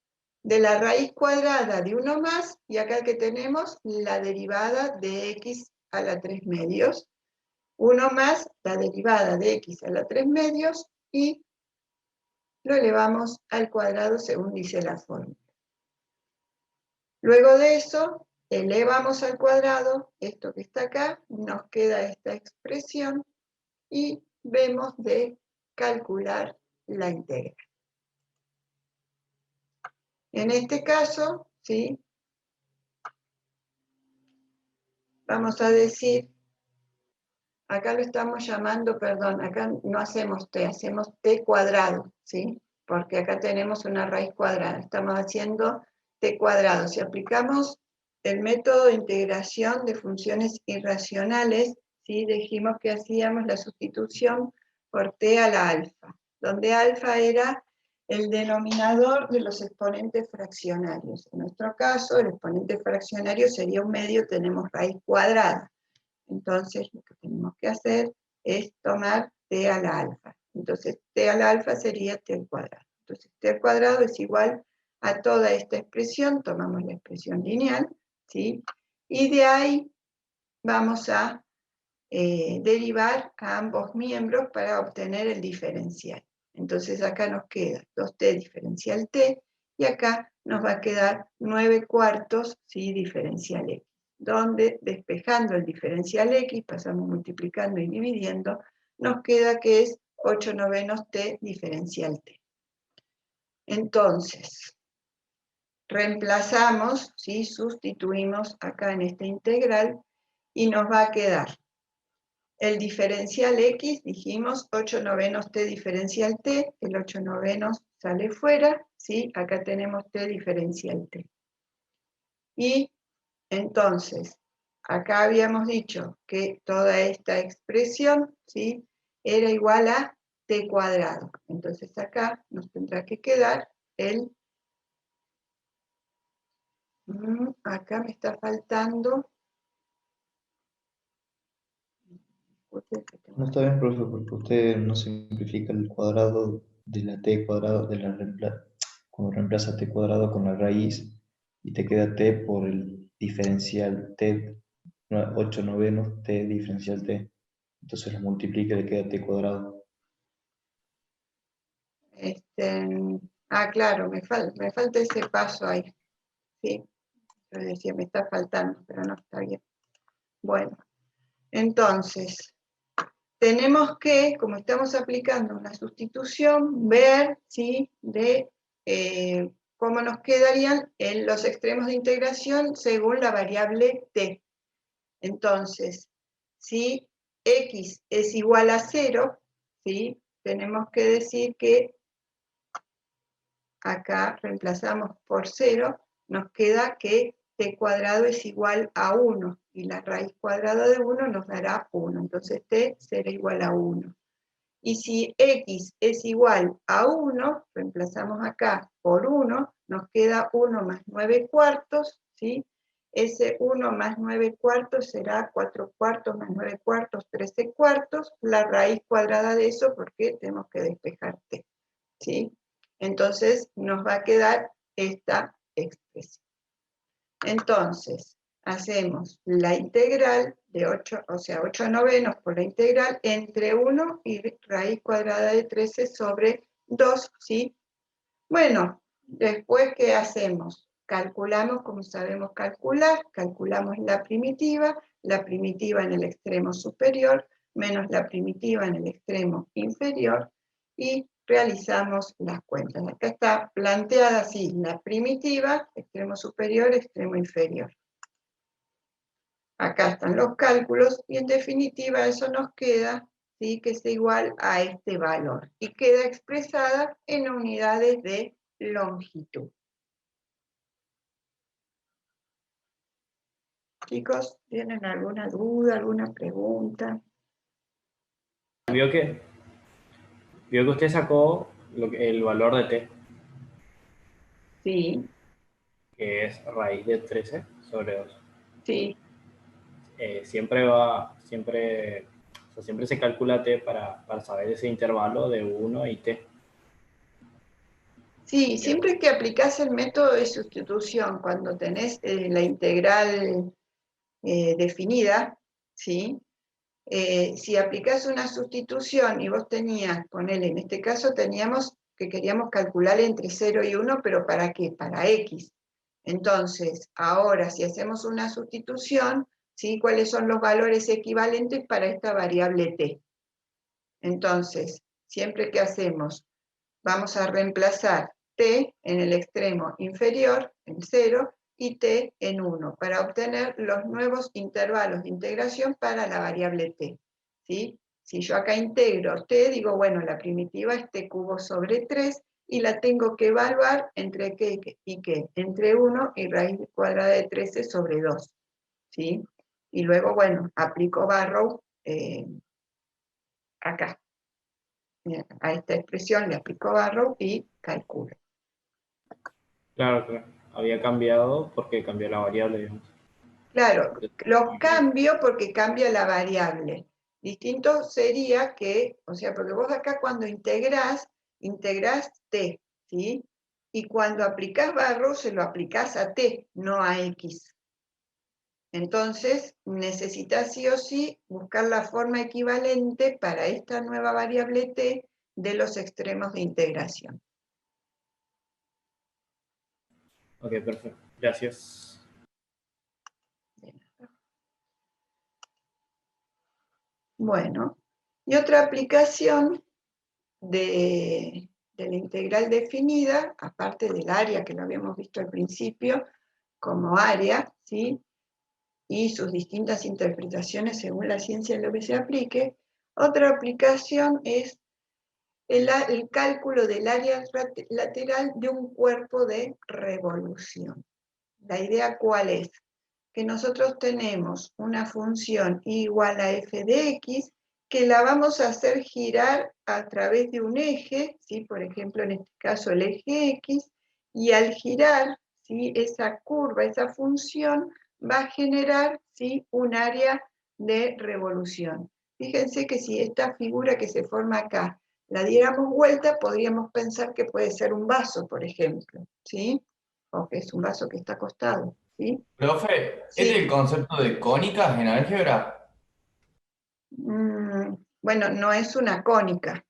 de la raíz cuadrada de 1 más, y acá que tenemos la derivada de x a la 3 medios, 1 más la derivada de x a la 3 medios, y lo elevamos al cuadrado según dice la fórmula. Luego de eso, elevamos al cuadrado esto que está acá, nos queda esta expresión, y vemos de calcular la integral. En este caso, ¿sí?, vamos a decir, acá lo estamos llamando, perdón, acá no hacemos t, hacemos t cuadrado, ¿sí?, porque acá tenemos una raíz cuadrada, estamos haciendo t cuadrado. Si aplicamos el método de integración de funciones irracionales, ¿sí?, dijimos que hacíamos la sustitución por t a la alfa, donde alfa era el denominador de los exponentes fraccionarios. En nuestro caso, el exponente fraccionario sería un medio, tenemos raíz cuadrada. Entonces, lo que tenemos que hacer es tomar t a la alfa. Entonces, t a la alfa sería t al cuadrado. Entonces, t al cuadrado es igual a toda esta expresión, tomamos la expresión lineal, ¿sí?, y de ahí vamos a derivar a ambos miembros para obtener el diferencial. Entonces acá nos queda 2t diferencial t, y acá nos va a quedar 9/4, ¿sí? Diferencial x, donde despejando el diferencial x, pasamos multiplicando y dividiendo, nos queda que es 8/9 t diferencial t. Entonces, reemplazamos, ¿sí? Sustituimos acá en esta integral, y nos va a quedar el diferencial x, dijimos 8/9 t diferencial t, el 8/9 sale fuera, ¿sí? Acá tenemos t diferencial t. Y entonces, acá habíamos dicho que toda esta expresión, ¿sí? Era igual a t cuadrado. Entonces acá nos tendrá que quedar el... acá me está faltando... No está bien, profesor, porque usted no simplifica el cuadrado de la t cuadrado, cuando reemplaza t cuadrado con la raíz, y te queda t por el diferencial t, 8/9 t diferencial t. Entonces lo multiplica y le queda t cuadrado. Claro, me falta ese paso ahí. Sí, yo decía, me está faltando, pero no está bien. Bueno, entonces, tenemos que, como estamos aplicando una sustitución, ver, ¿sí? De cómo nos quedarían en los extremos de integración según la variable t. Entonces, si x es igual a 0, ¿sí? Tenemos que decir que acá reemplazamos por 0, nos queda que t cuadrado es igual a 1, y la raíz cuadrada de 1 nos dará 1, entonces t será igual a 1. Y si x es igual a 1, reemplazamos acá por 1, nos queda 1 más 9/4, ¿sí? Ese 1 más 9/4 será 4/4 más 9/4, 13/4, la raíz cuadrada de eso, porque tenemos que despejar t, ¿sí? Entonces nos va a quedar esta expresión. Entonces, hacemos la integral de 8, o sea, 8/9 por la integral entre 1 y raíz cuadrada de 13 sobre 2, ¿sí? Bueno, después, ¿qué hacemos? Calculamos, como sabemos calcular, calculamos la primitiva en el extremo superior, menos la primitiva en el extremo inferior, y realizamos las cuentas. Acá está planteada así, la primitiva, extremo superior, extremo inferior. Acá están los cálculos, y en definitiva eso nos queda, ¿sí? Que es igual a este valor, y queda expresada en unidades de longitud. Chicos, ¿tienen alguna duda, alguna pregunta? Vio que usted sacó el valor de t, Sí, que es raíz de 13 sobre 2. sí. Siempre se calcula t para saber ese intervalo de 1 y t. Sí, siempre que aplicás el método de sustitución, cuando tenés la integral definida, ¿sí? Si aplicás una sustitución y vos tenías, ponele, en este caso teníamos que queríamos calcular entre 0 y 1, pero ¿para qué? Para x. Entonces, ahora si hacemos una sustitución, ¿sí? ¿Cuáles son los valores equivalentes para esta variable t? Entonces, siempre que hacemos, vamos a reemplazar t en el extremo inferior, en 0, y t en 1, para obtener los nuevos intervalos de integración para la variable t, ¿sí? Si yo acá integro t, digo, bueno, la primitiva es t cubo sobre 3, y la tengo que evaluar entre qué y qué, entre 1 y raíz cuadrada de 13 sobre 2, ¿sí? Y luego, bueno, aplico Barrow acá. A esta expresión le aplico Barrow y calculo. Claro. Había cambiado porque cambió la variable, digamos. Claro, los cambio porque cambia la variable. Distinto sería que, o sea, porque vos acá cuando integrás t, ¿sí? Y cuando aplicás Barrow se lo aplicás a t, no a x. Entonces, necesitas sí o sí buscar la forma equivalente para esta nueva variable t de los extremos de integración. Ok, perfecto. Gracias. Bueno, y otra aplicación de la integral definida, aparte del área que lo habíamos visto al principio, como área, ¿sí? Y sus distintas interpretaciones según la ciencia en lo que se aplique. Otra aplicación es el cálculo del área lateral de un cuerpo de revolución. ¿La idea cuál es? Que nosotros tenemos una función igual a f de x, que la vamos a hacer girar a través de un eje, ¿sí? Por ejemplo, en este caso el eje x, y al girar, ¿sí? Esa curva, esa función, va a generar, ¿sí? Un área de revolución. Fíjense que si esta figura que se forma acá la diéramos vuelta, podríamos pensar que puede ser un vaso, por ejemplo, ¿sí? O que es un vaso que está acostado, ¿sí? Profe, Sí. ¿este es el concepto de cónicas en álgebra? Bueno, no es una cónica.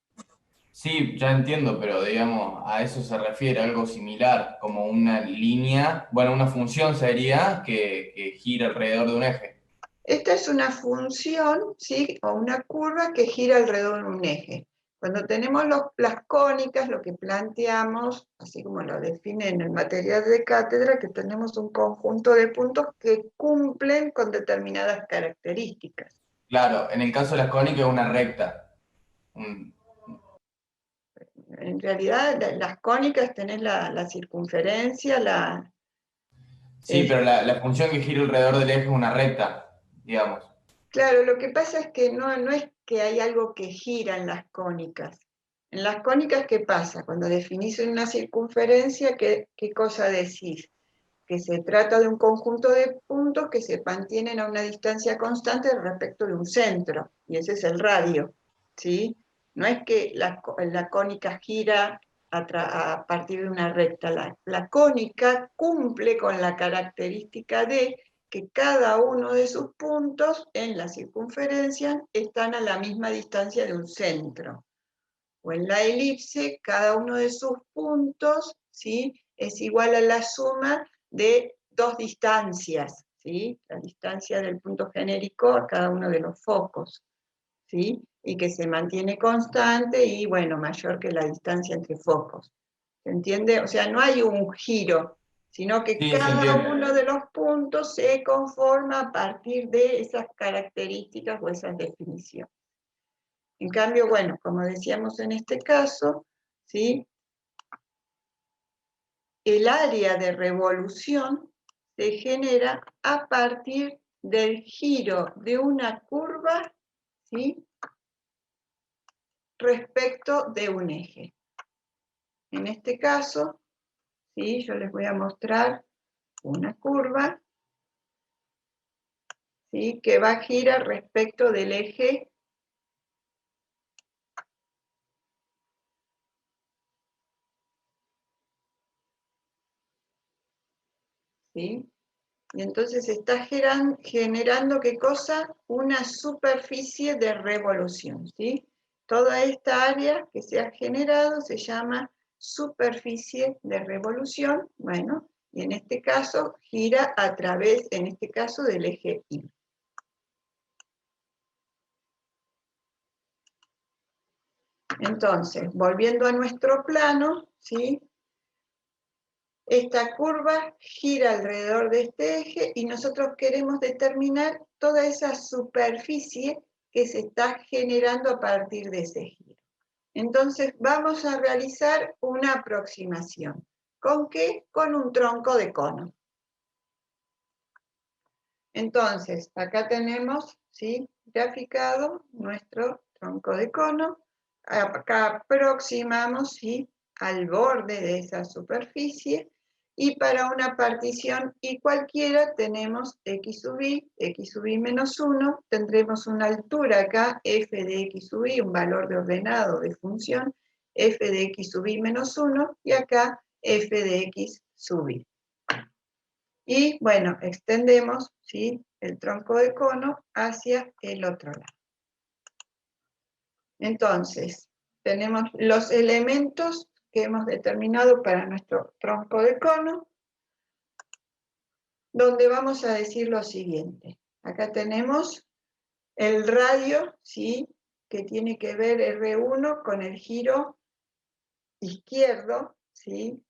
Sí, ya entiendo, pero digamos, a eso se refiere, algo similar, como una línea, bueno, una función sería que gira alrededor de un eje. Esta es una función, ¿sí? O una curva que gira alrededor de un eje. Cuando tenemos las cónicas, lo que planteamos, así como lo define en el material de cátedra, que tenemos un conjunto de puntos que cumplen con determinadas características. Claro, en el caso de las cónicas es una recta. Un- En realidad, las cónicas tenés la circunferencia, Sí, pero la función que gira alrededor del eje es una recta, digamos. claro, lo que pasa es que no es que hay algo que gira en las cónicas. En las cónicas, ¿qué pasa? Cuando definís una circunferencia, ¿qué cosa decís? Que se trata de un conjunto de puntos que se mantienen a una distancia constante respecto de un centro, y ese es el radio, ¿sí? No es que la cónica gira a partir de una recta. La cónica cumple con la característica de que cada uno de sus puntos en la circunferencia están a la misma distancia de un centro. O en la elipse, cada uno de sus puntos, ¿sí? Es igual a la suma de dos distancias, ¿sí? La distancia del punto genérico a cada uno de los focos, ¿sí? Y que se mantiene constante y, bueno, mayor que la distancia entre focos. ¿Se entiende? O sea, no hay un giro, sino que Sí, se cada entiende. uno de los puntos se conforma a partir de esas características o esas definiciones. En cambio, bueno, como decíamos en este caso, ¿sí? El área de revolución se genera a partir del giro de una curva, ¿sí? Respecto de un eje. En este caso, ¿sí? Yo les voy a mostrar una curva, ¿sí? Que va a girar respecto del eje, ¿sí? Y entonces está generando, ¿qué cosa? Una superficie de revolución, ¿sí? Toda esta área que se ha generado se llama superficie de revolución, bueno, y en este caso gira a través, en este caso, del eje Y. Entonces, volviendo a nuestro plano, ¿sí? Esta curva gira alrededor de este eje y nosotros queremos determinar toda esa superficie que se está generando a partir de ese giro. Entonces vamos a realizar una aproximación. ¿Con qué? Con un tronco de cono. Entonces, acá tenemos, ¿sí? Graficado nuestro tronco de cono. Acá aproximamos, ¿sí? Al borde de esa superficie. Y para una partición y cualquiera tenemos x sub y menos 1. Tendremos una altura acá, f de x sub y, un valor de ordenado de función, f de x sub y menos 1. Y acá f de x sub y. Y bueno, extendemos, ¿sí?, el tronco de cono hacia el otro lado. Entonces, tenemos los elementos que hemos determinado para nuestro tronco de cono, donde vamos a decir lo siguiente. Acá tenemos el radio, ¿sí?, que tiene que ver R1 con el giro izquierdo, ¿sí?,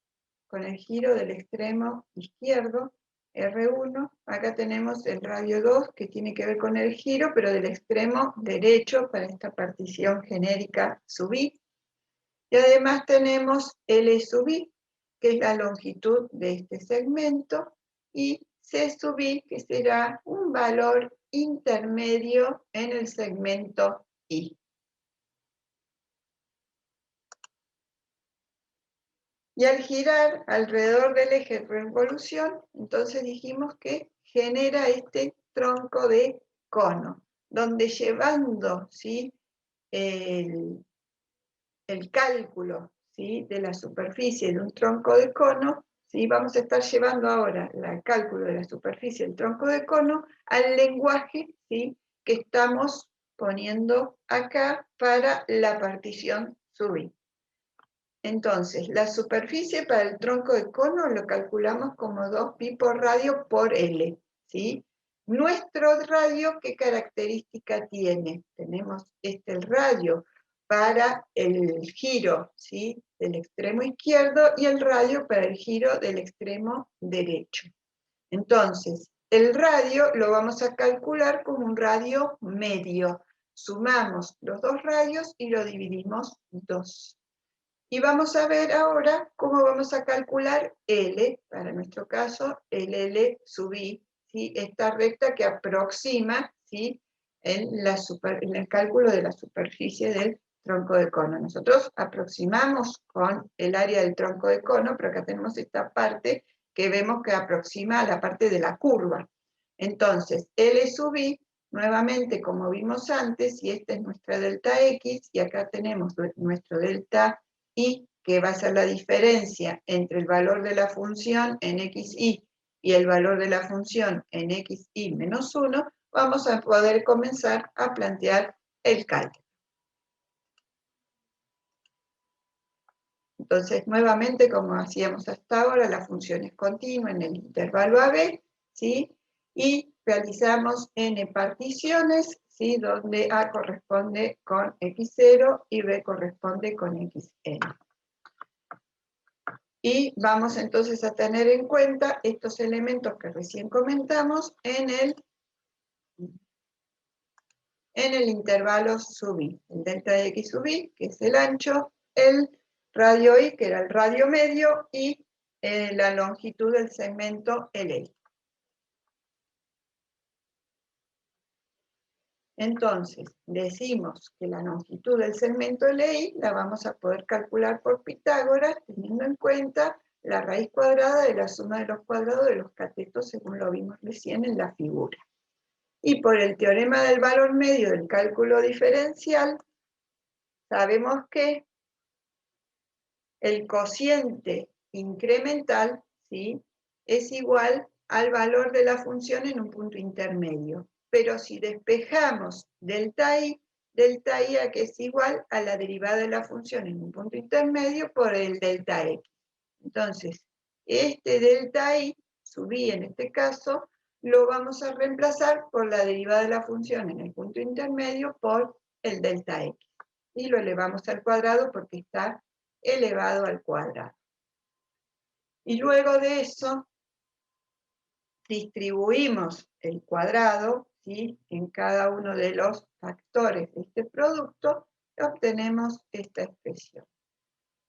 con el giro del extremo izquierdo, R1. Acá tenemos el radio 2, que tiene que ver con el giro, pero del extremo derecho para esta partición genérica sub i. Y además tenemos L sub i, que es la longitud de este segmento, y C sub i, que será un valor intermedio en el segmento I. Y al girar alrededor del eje de revolución, entonces dijimos que genera este tronco de cono, donde llevando, ¿sí?, el cálculo, ¿sí?, de la superficie de un tronco de cono, ¿sí?, vamos a estar llevando ahora el cálculo de la superficie del tronco de cono al lenguaje, ¿sí?, que estamos poniendo acá para la partición sub i. Entonces, la superficie para el tronco de cono lo calculamos como 2pi por radio por L, ¿sí? Nuestro radio, ¿qué característica tiene? Tenemos el radio para el giro, ¿sí?, del extremo izquierdo y el radio para el giro del extremo derecho. Entonces, el radio lo vamos a calcular como un radio medio. Sumamos los dos radios y lo dividimos 2. Y vamos a ver ahora cómo vamos a calcular L, para nuestro caso, LL sub i, ¿sí?, esta recta que aproxima, ¿sí?, en el cálculo de la superficie del tronco de cono. Nosotros aproximamos con el área del tronco de cono, pero acá tenemos esta parte que vemos que aproxima a la parte de la curva. Entonces, L sub i, nuevamente, como vimos antes, y esta es nuestra delta X, y acá tenemos nuestro delta Y, que va a ser la diferencia entre el valor de la función en xy y el valor de la función en xy menos 1, vamos a poder comenzar a plantear el cálculo. Entonces, nuevamente, como hacíamos hasta ahora, la función es continua en el intervalo AB, ¿sí?, y realizamos n particiones, ¿sí?, donde A corresponde con x0 y B corresponde con xn. Y vamos entonces a tener en cuenta estos elementos que recién comentamos en el intervalo sub i. El delta de x sub i, que es el ancho, el radio i, que era el radio medio, y la longitud del segmento LI. Entonces, decimos que la longitud del segmento LI la vamos a poder calcular por Pitágoras, teniendo en cuenta la raíz cuadrada de la suma de los cuadrados de los catetos, según lo vimos recién en la figura. Y por el teorema del valor medio del cálculo diferencial, sabemos que el cociente incremental, ¿sí?, es igual al valor de la función en un punto intermedio. Pero si despejamos delta i a que es igual a la derivada de la función en un punto intermedio por el delta x. Entonces, este delta i, sub i en este caso, lo vamos a reemplazar por la derivada de la función en el punto intermedio por el delta x. Y lo elevamos al cuadrado porque está elevado al cuadrado. Y luego de eso, distribuimos el cuadrado, ¿sí?, en cada uno de los factores de este producto, y obtenemos esta expresión.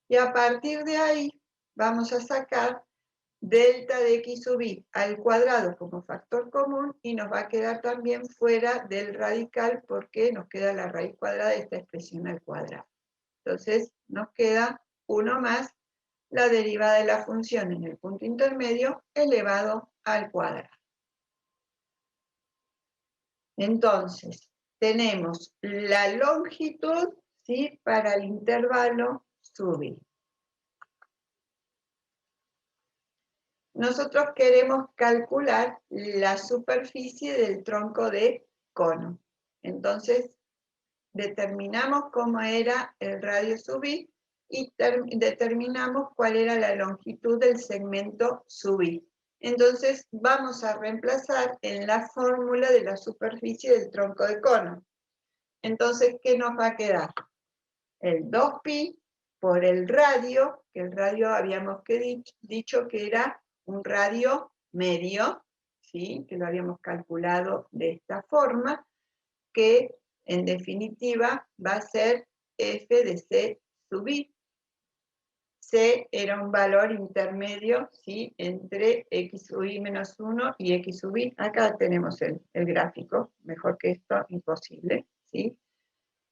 Y a partir de ahí, vamos a sacar delta de x sub i al cuadrado como factor común, y nos va a quedar también fuera del radical porque nos queda la raíz cuadrada de esta expresión al cuadrado. Entonces, nos queda 1 más la derivada de la función en el punto intermedio elevado al cuadrado. Entonces, tenemos la longitud, ¿sí?, para el intervalo sub i. nosotros queremos calcular la superficie del tronco de cono. Entonces, determinamos cómo era el radio sub i y determinamos cuál era la longitud del segmento sub i. Entonces, vamos a reemplazar en la fórmula de la superficie del tronco de cono. Entonces, ¿qué nos va a quedar? El 2pi por el radio, que el radio habíamos dicho que era un radio medio, ¿sí? Que lo habíamos calculado de esta forma, que en definitiva va a ser f de c sub i. C era un valor intermedio, ¿sí? Entre x sub i menos 1 y x sub i. Acá tenemos el gráfico, mejor que esto, imposible, ¿sí?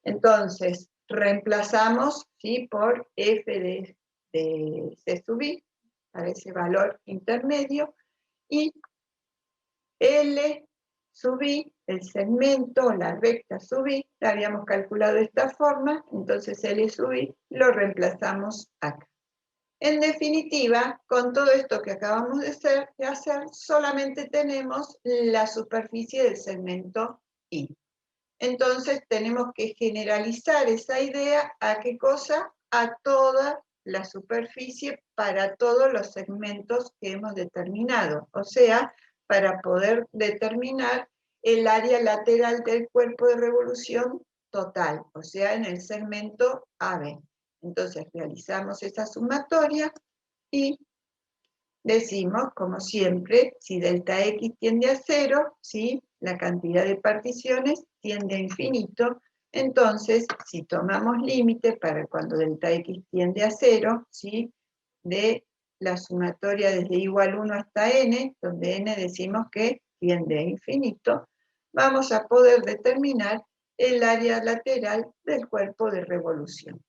Entonces, reemplazamos, ¿sí? Por f de c sub i, para ese valor intermedio, y L sub i, el segmento, la recta sub i, la habíamos calculado de esta forma, entonces L sub i lo reemplazamos acá. En definitiva, con todo esto que acabamos de hacer, solamente tenemos la superficie del segmento I. Entonces tenemos que generalizar esa idea ¿a qué cosa? A toda la superficie para todos los segmentos que hemos determinado. O sea, para poder determinar el área lateral del cuerpo de revolución total, o sea, en el segmento AB. Entonces realizamos esa sumatoria y decimos, como siempre, si delta X tiende a 0, ¿sí? La cantidad de particiones tiende a infinito. Entonces, si tomamos límite para cuando delta X tiende a 0, ¿sí? De la sumatoria desde igual 1 hasta n, donde n decimos que tiende a infinito, vamos a poder determinar el área lateral del cuerpo de revolución.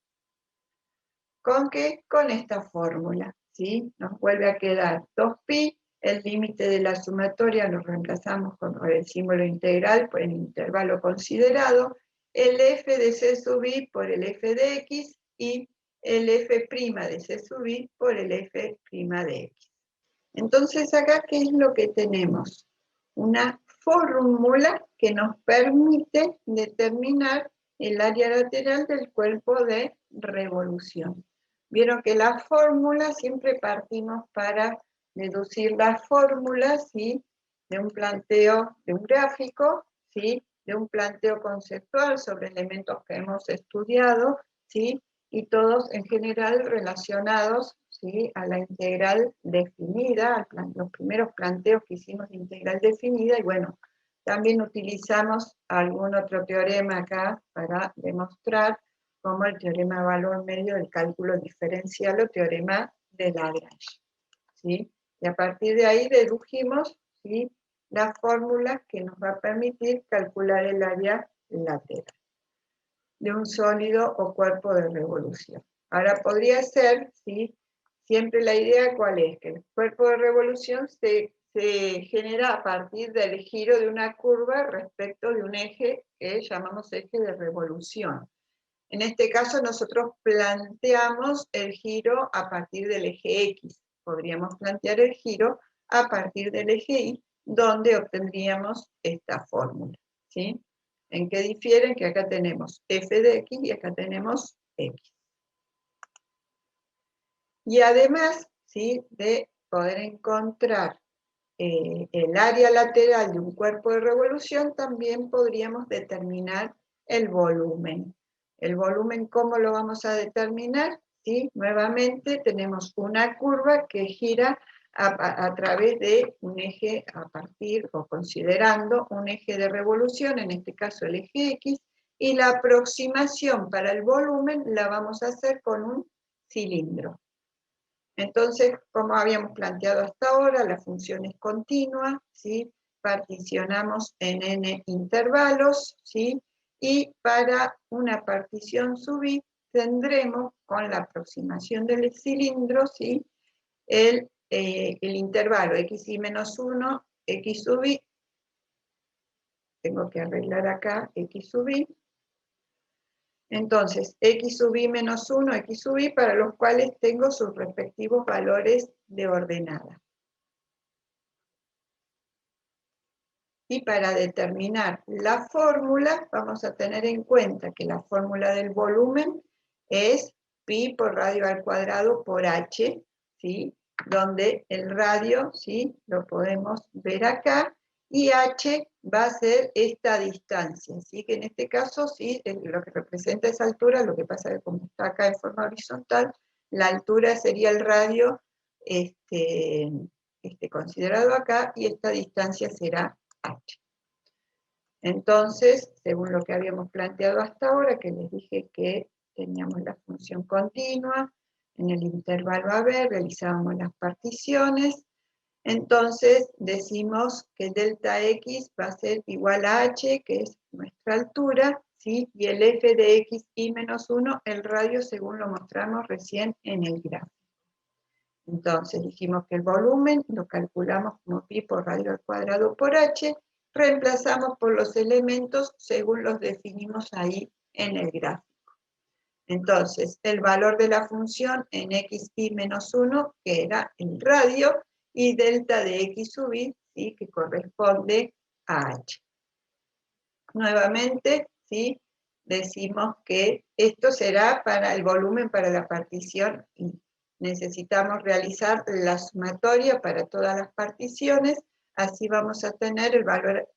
¿Con qué? Con esta fórmula, ¿sí? Nos vuelve a quedar 2pi, el límite de la sumatoria lo reemplazamos con el símbolo integral por el intervalo considerado, el f de c sub i por el f de x y el f' de c sub i por el f' de x. Entonces acá, ¿qué es lo que tenemos? Una fórmula que nos permite determinar el área lateral del cuerpo de revolución. Vieron que la fórmula siempre partimos para deducir la fórmula, ¿sí? De un planteo, de un gráfico, ¿sí? De un planteo conceptual sobre elementos que hemos estudiado, ¿sí? Y todos en general relacionados, ¿sí? A la integral definida, los primeros planteos que hicimos de integral definida, y bueno, también utilizamos algún otro teorema acá para demostrar, como el teorema de valor medio del cálculo diferencial o teorema de Lagrange, ¿sí? Y a partir de ahí dedujimos, ¿sí? La fórmula que nos va a permitir calcular el área lateral de un sólido o cuerpo de revolución. Ahora podría ser, ¿sí? Siempre la idea ¿cuál es? Que el cuerpo de revolución se genera a partir del giro de una curva respecto de un eje que llamamos eje de revolución. En este caso nosotros planteamos el giro a partir del eje X. Podríamos plantear el giro a partir del eje Y, donde obtendríamos esta fórmula, ¿sí? ¿En qué difieren? Que acá tenemos f de x y acá tenemos x. Y además, ¿sí? De poder encontrar el área lateral de un cuerpo de revolución, también podríamos determinar el volumen. El volumen, ¿cómo lo vamos a determinar? ¿Sí? Nuevamente tenemos una curva que gira a través de un eje a partir o considerando un eje de revolución, en este caso el eje X, y la aproximación para el volumen la vamos a hacer con un cilindro. Entonces, como habíamos planteado hasta ahora, la función es continua, ¿sí? Particionamos en n intervalos, ¿sí? Y para una partición sub i tendremos, con la aproximación del cilindro, ¿sí? El intervalo xi menos 1, x sub i, tengo que arreglar acá x sub i. Entonces, x sub i menos 1, x sub i, para los cuales tengo sus respectivos valores de ordenada. Y para determinar la fórmula, vamos a tener en cuenta que la fórmula del volumen es pi por radio al cuadrado por h, ¿sí? Donde el radio, ¿sí? Lo podemos ver acá, y h va a ser esta distancia, ¿sí? Que en este caso, sí, es lo que representa esa altura, lo que pasa es que como está acá en forma horizontal, la altura sería el radio considerado acá, y esta distancia será h. Entonces, según lo que habíamos planteado hasta ahora, que les dije que teníamos la función continua, en el intervalo AB realizábamos las particiones, entonces decimos que delta X va a ser igual a H, que es nuestra altura, ¿sí? Y el f de X y menos 1, el radio según lo mostramos recién en el gráfico. Entonces dijimos que el volumen lo calculamos como pi por radio al cuadrado por h, reemplazamos por los elementos según los definimos ahí en el gráfico. Entonces, el valor de la función en x y menos 1, que era el radio, y delta de x sub i, ¿sí? Que corresponde a h. Nuevamente, ¿sí? Decimos que esto será para el volumen para la partición I. Necesitamos realizar la sumatoria para todas las particiones, así vamos a tener el valor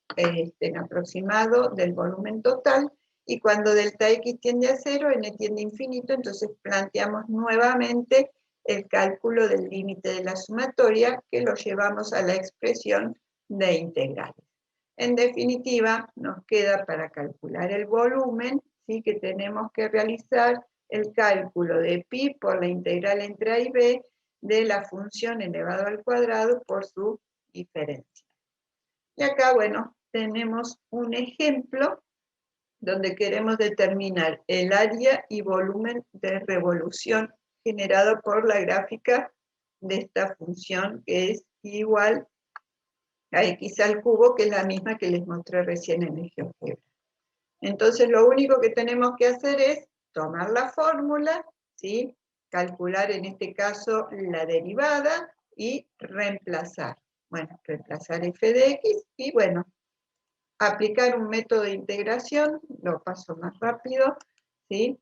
aproximado del volumen total, y cuando delta x tiende a 0, n tiende a infinito, entonces planteamos nuevamente el cálculo del límite de la sumatoria, que lo llevamos a la expresión de integrales. En definitiva, nos queda para calcular el volumen, ¿sí? Que tenemos que realizar el cálculo de pi por la integral entre a y b de la función elevado al cuadrado por su diferencia. Y acá, bueno, tenemos un ejemplo donde queremos determinar el área y volumen de revolución generado por la gráfica de esta función, que es igual a x al cubo, que es la misma que les mostré recién en el GeoGebra. Entonces lo único que tenemos que hacer es tomar la fórmula, ¿sí? Calcular en este caso la derivada y reemplazar. Bueno, reemplazar f de x y bueno, aplicar un método de integración, lo paso más rápido, ¿sí?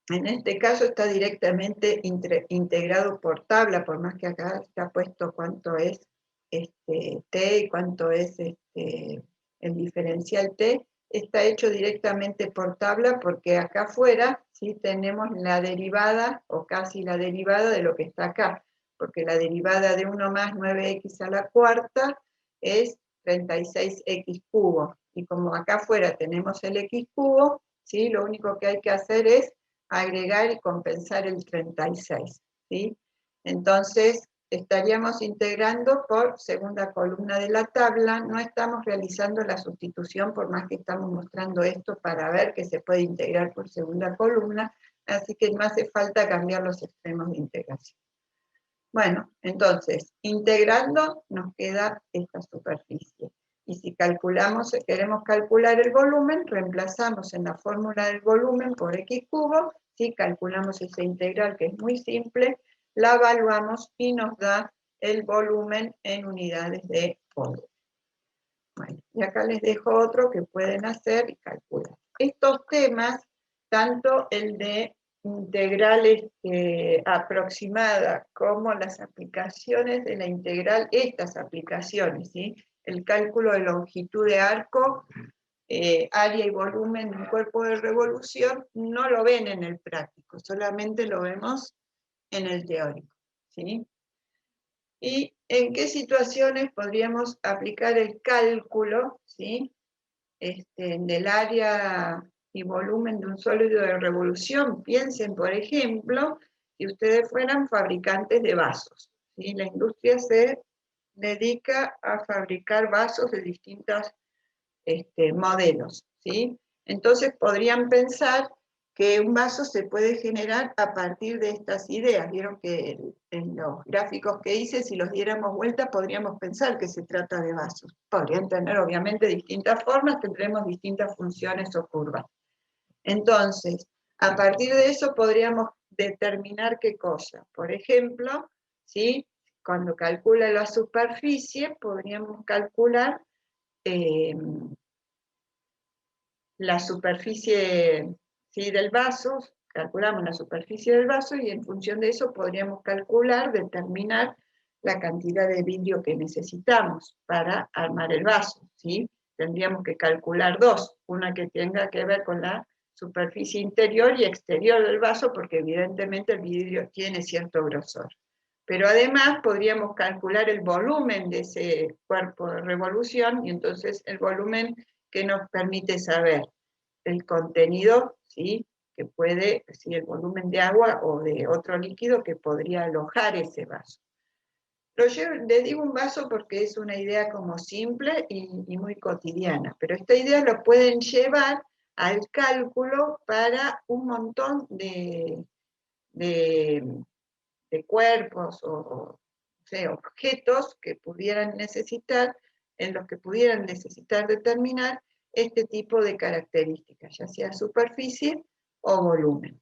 En este caso está directamente integrado por tabla, por más que acá está puesto cuánto es t y cuánto es el diferencial t, está hecho directamente por tabla porque acá afuera sí tenemos la derivada o casi la derivada de lo que está acá, porque la derivada de 1 más 9x a la cuarta es 36x cubo, y como acá afuera tenemos el x cubo, ¿sí? Lo único que hay que hacer es agregar y compensar el 36, ¿sí? Entonces, estaríamos integrando por segunda columna de la tabla, no estamos realizando la sustitución, por más que estamos mostrando esto para ver que se puede integrar por segunda columna, así que no hace falta cambiar los extremos de integración. Bueno, entonces, integrando nos queda esta superficie. Y si queremos calcular el volumen, reemplazamos en la fórmula del volumen por x cubo, ¿sí? Calculamos esa integral que es muy simple, la evaluamos y nos da el volumen en unidades de volumen. Bueno, y acá les dejo otro que pueden hacer y calcular. Estos temas, tanto el de integral aproximada como las aplicaciones de la integral, estas aplicaciones, ¿sí? El cálculo de longitud de arco, área y volumen de un cuerpo de revolución, no lo ven en el práctico, solamente lo vemos en el teórico, ¿sí? ¿Y en qué situaciones podríamos aplicar el cálculo, ¿sí? Del área y volumen de un sólido de revolución? Piensen, por ejemplo, si ustedes fueran fabricantes de vasos, ¿sí? La industria se dedica a fabricar vasos de distintos modelos, ¿sí? Entonces podrían pensar que un vaso se puede generar a partir de estas ideas. Vieron que en los gráficos que hice, si los diéramos vuelta, podríamos pensar que se trata de vasos. Podrían tener obviamente distintas formas, tendremos distintas funciones o curvas. Entonces, a partir de eso podríamos determinar qué cosa. Por ejemplo, ¿sí? cuando calcula la superficie, podríamos calcular la superficie, ¿sí?, del vaso, calculamos la superficie del vaso y en función de eso podríamos calcular, determinar la cantidad de vidrio que necesitamos para armar el vaso, ¿sí? Tendríamos que calcular dos, una que tenga que ver con la superficie interior y exterior del vaso, porque evidentemente el vidrio tiene cierto grosor. Pero además podríamos calcular el volumen de ese cuerpo de revolución, y entonces el volumen que nos permite saber el contenido, ¿sí?, que puede, ¿sí?, el volumen de agua o de otro líquido que podría alojar ese vaso. Le digo un vaso porque es una idea como simple y muy cotidiana, pero esta idea lo pueden llevar al cálculo para un montón de cuerpos o sea, objetos que pudieran necesitar, en los que pudieran necesitar determinar este tipo de características, ya sea superficie o volumen.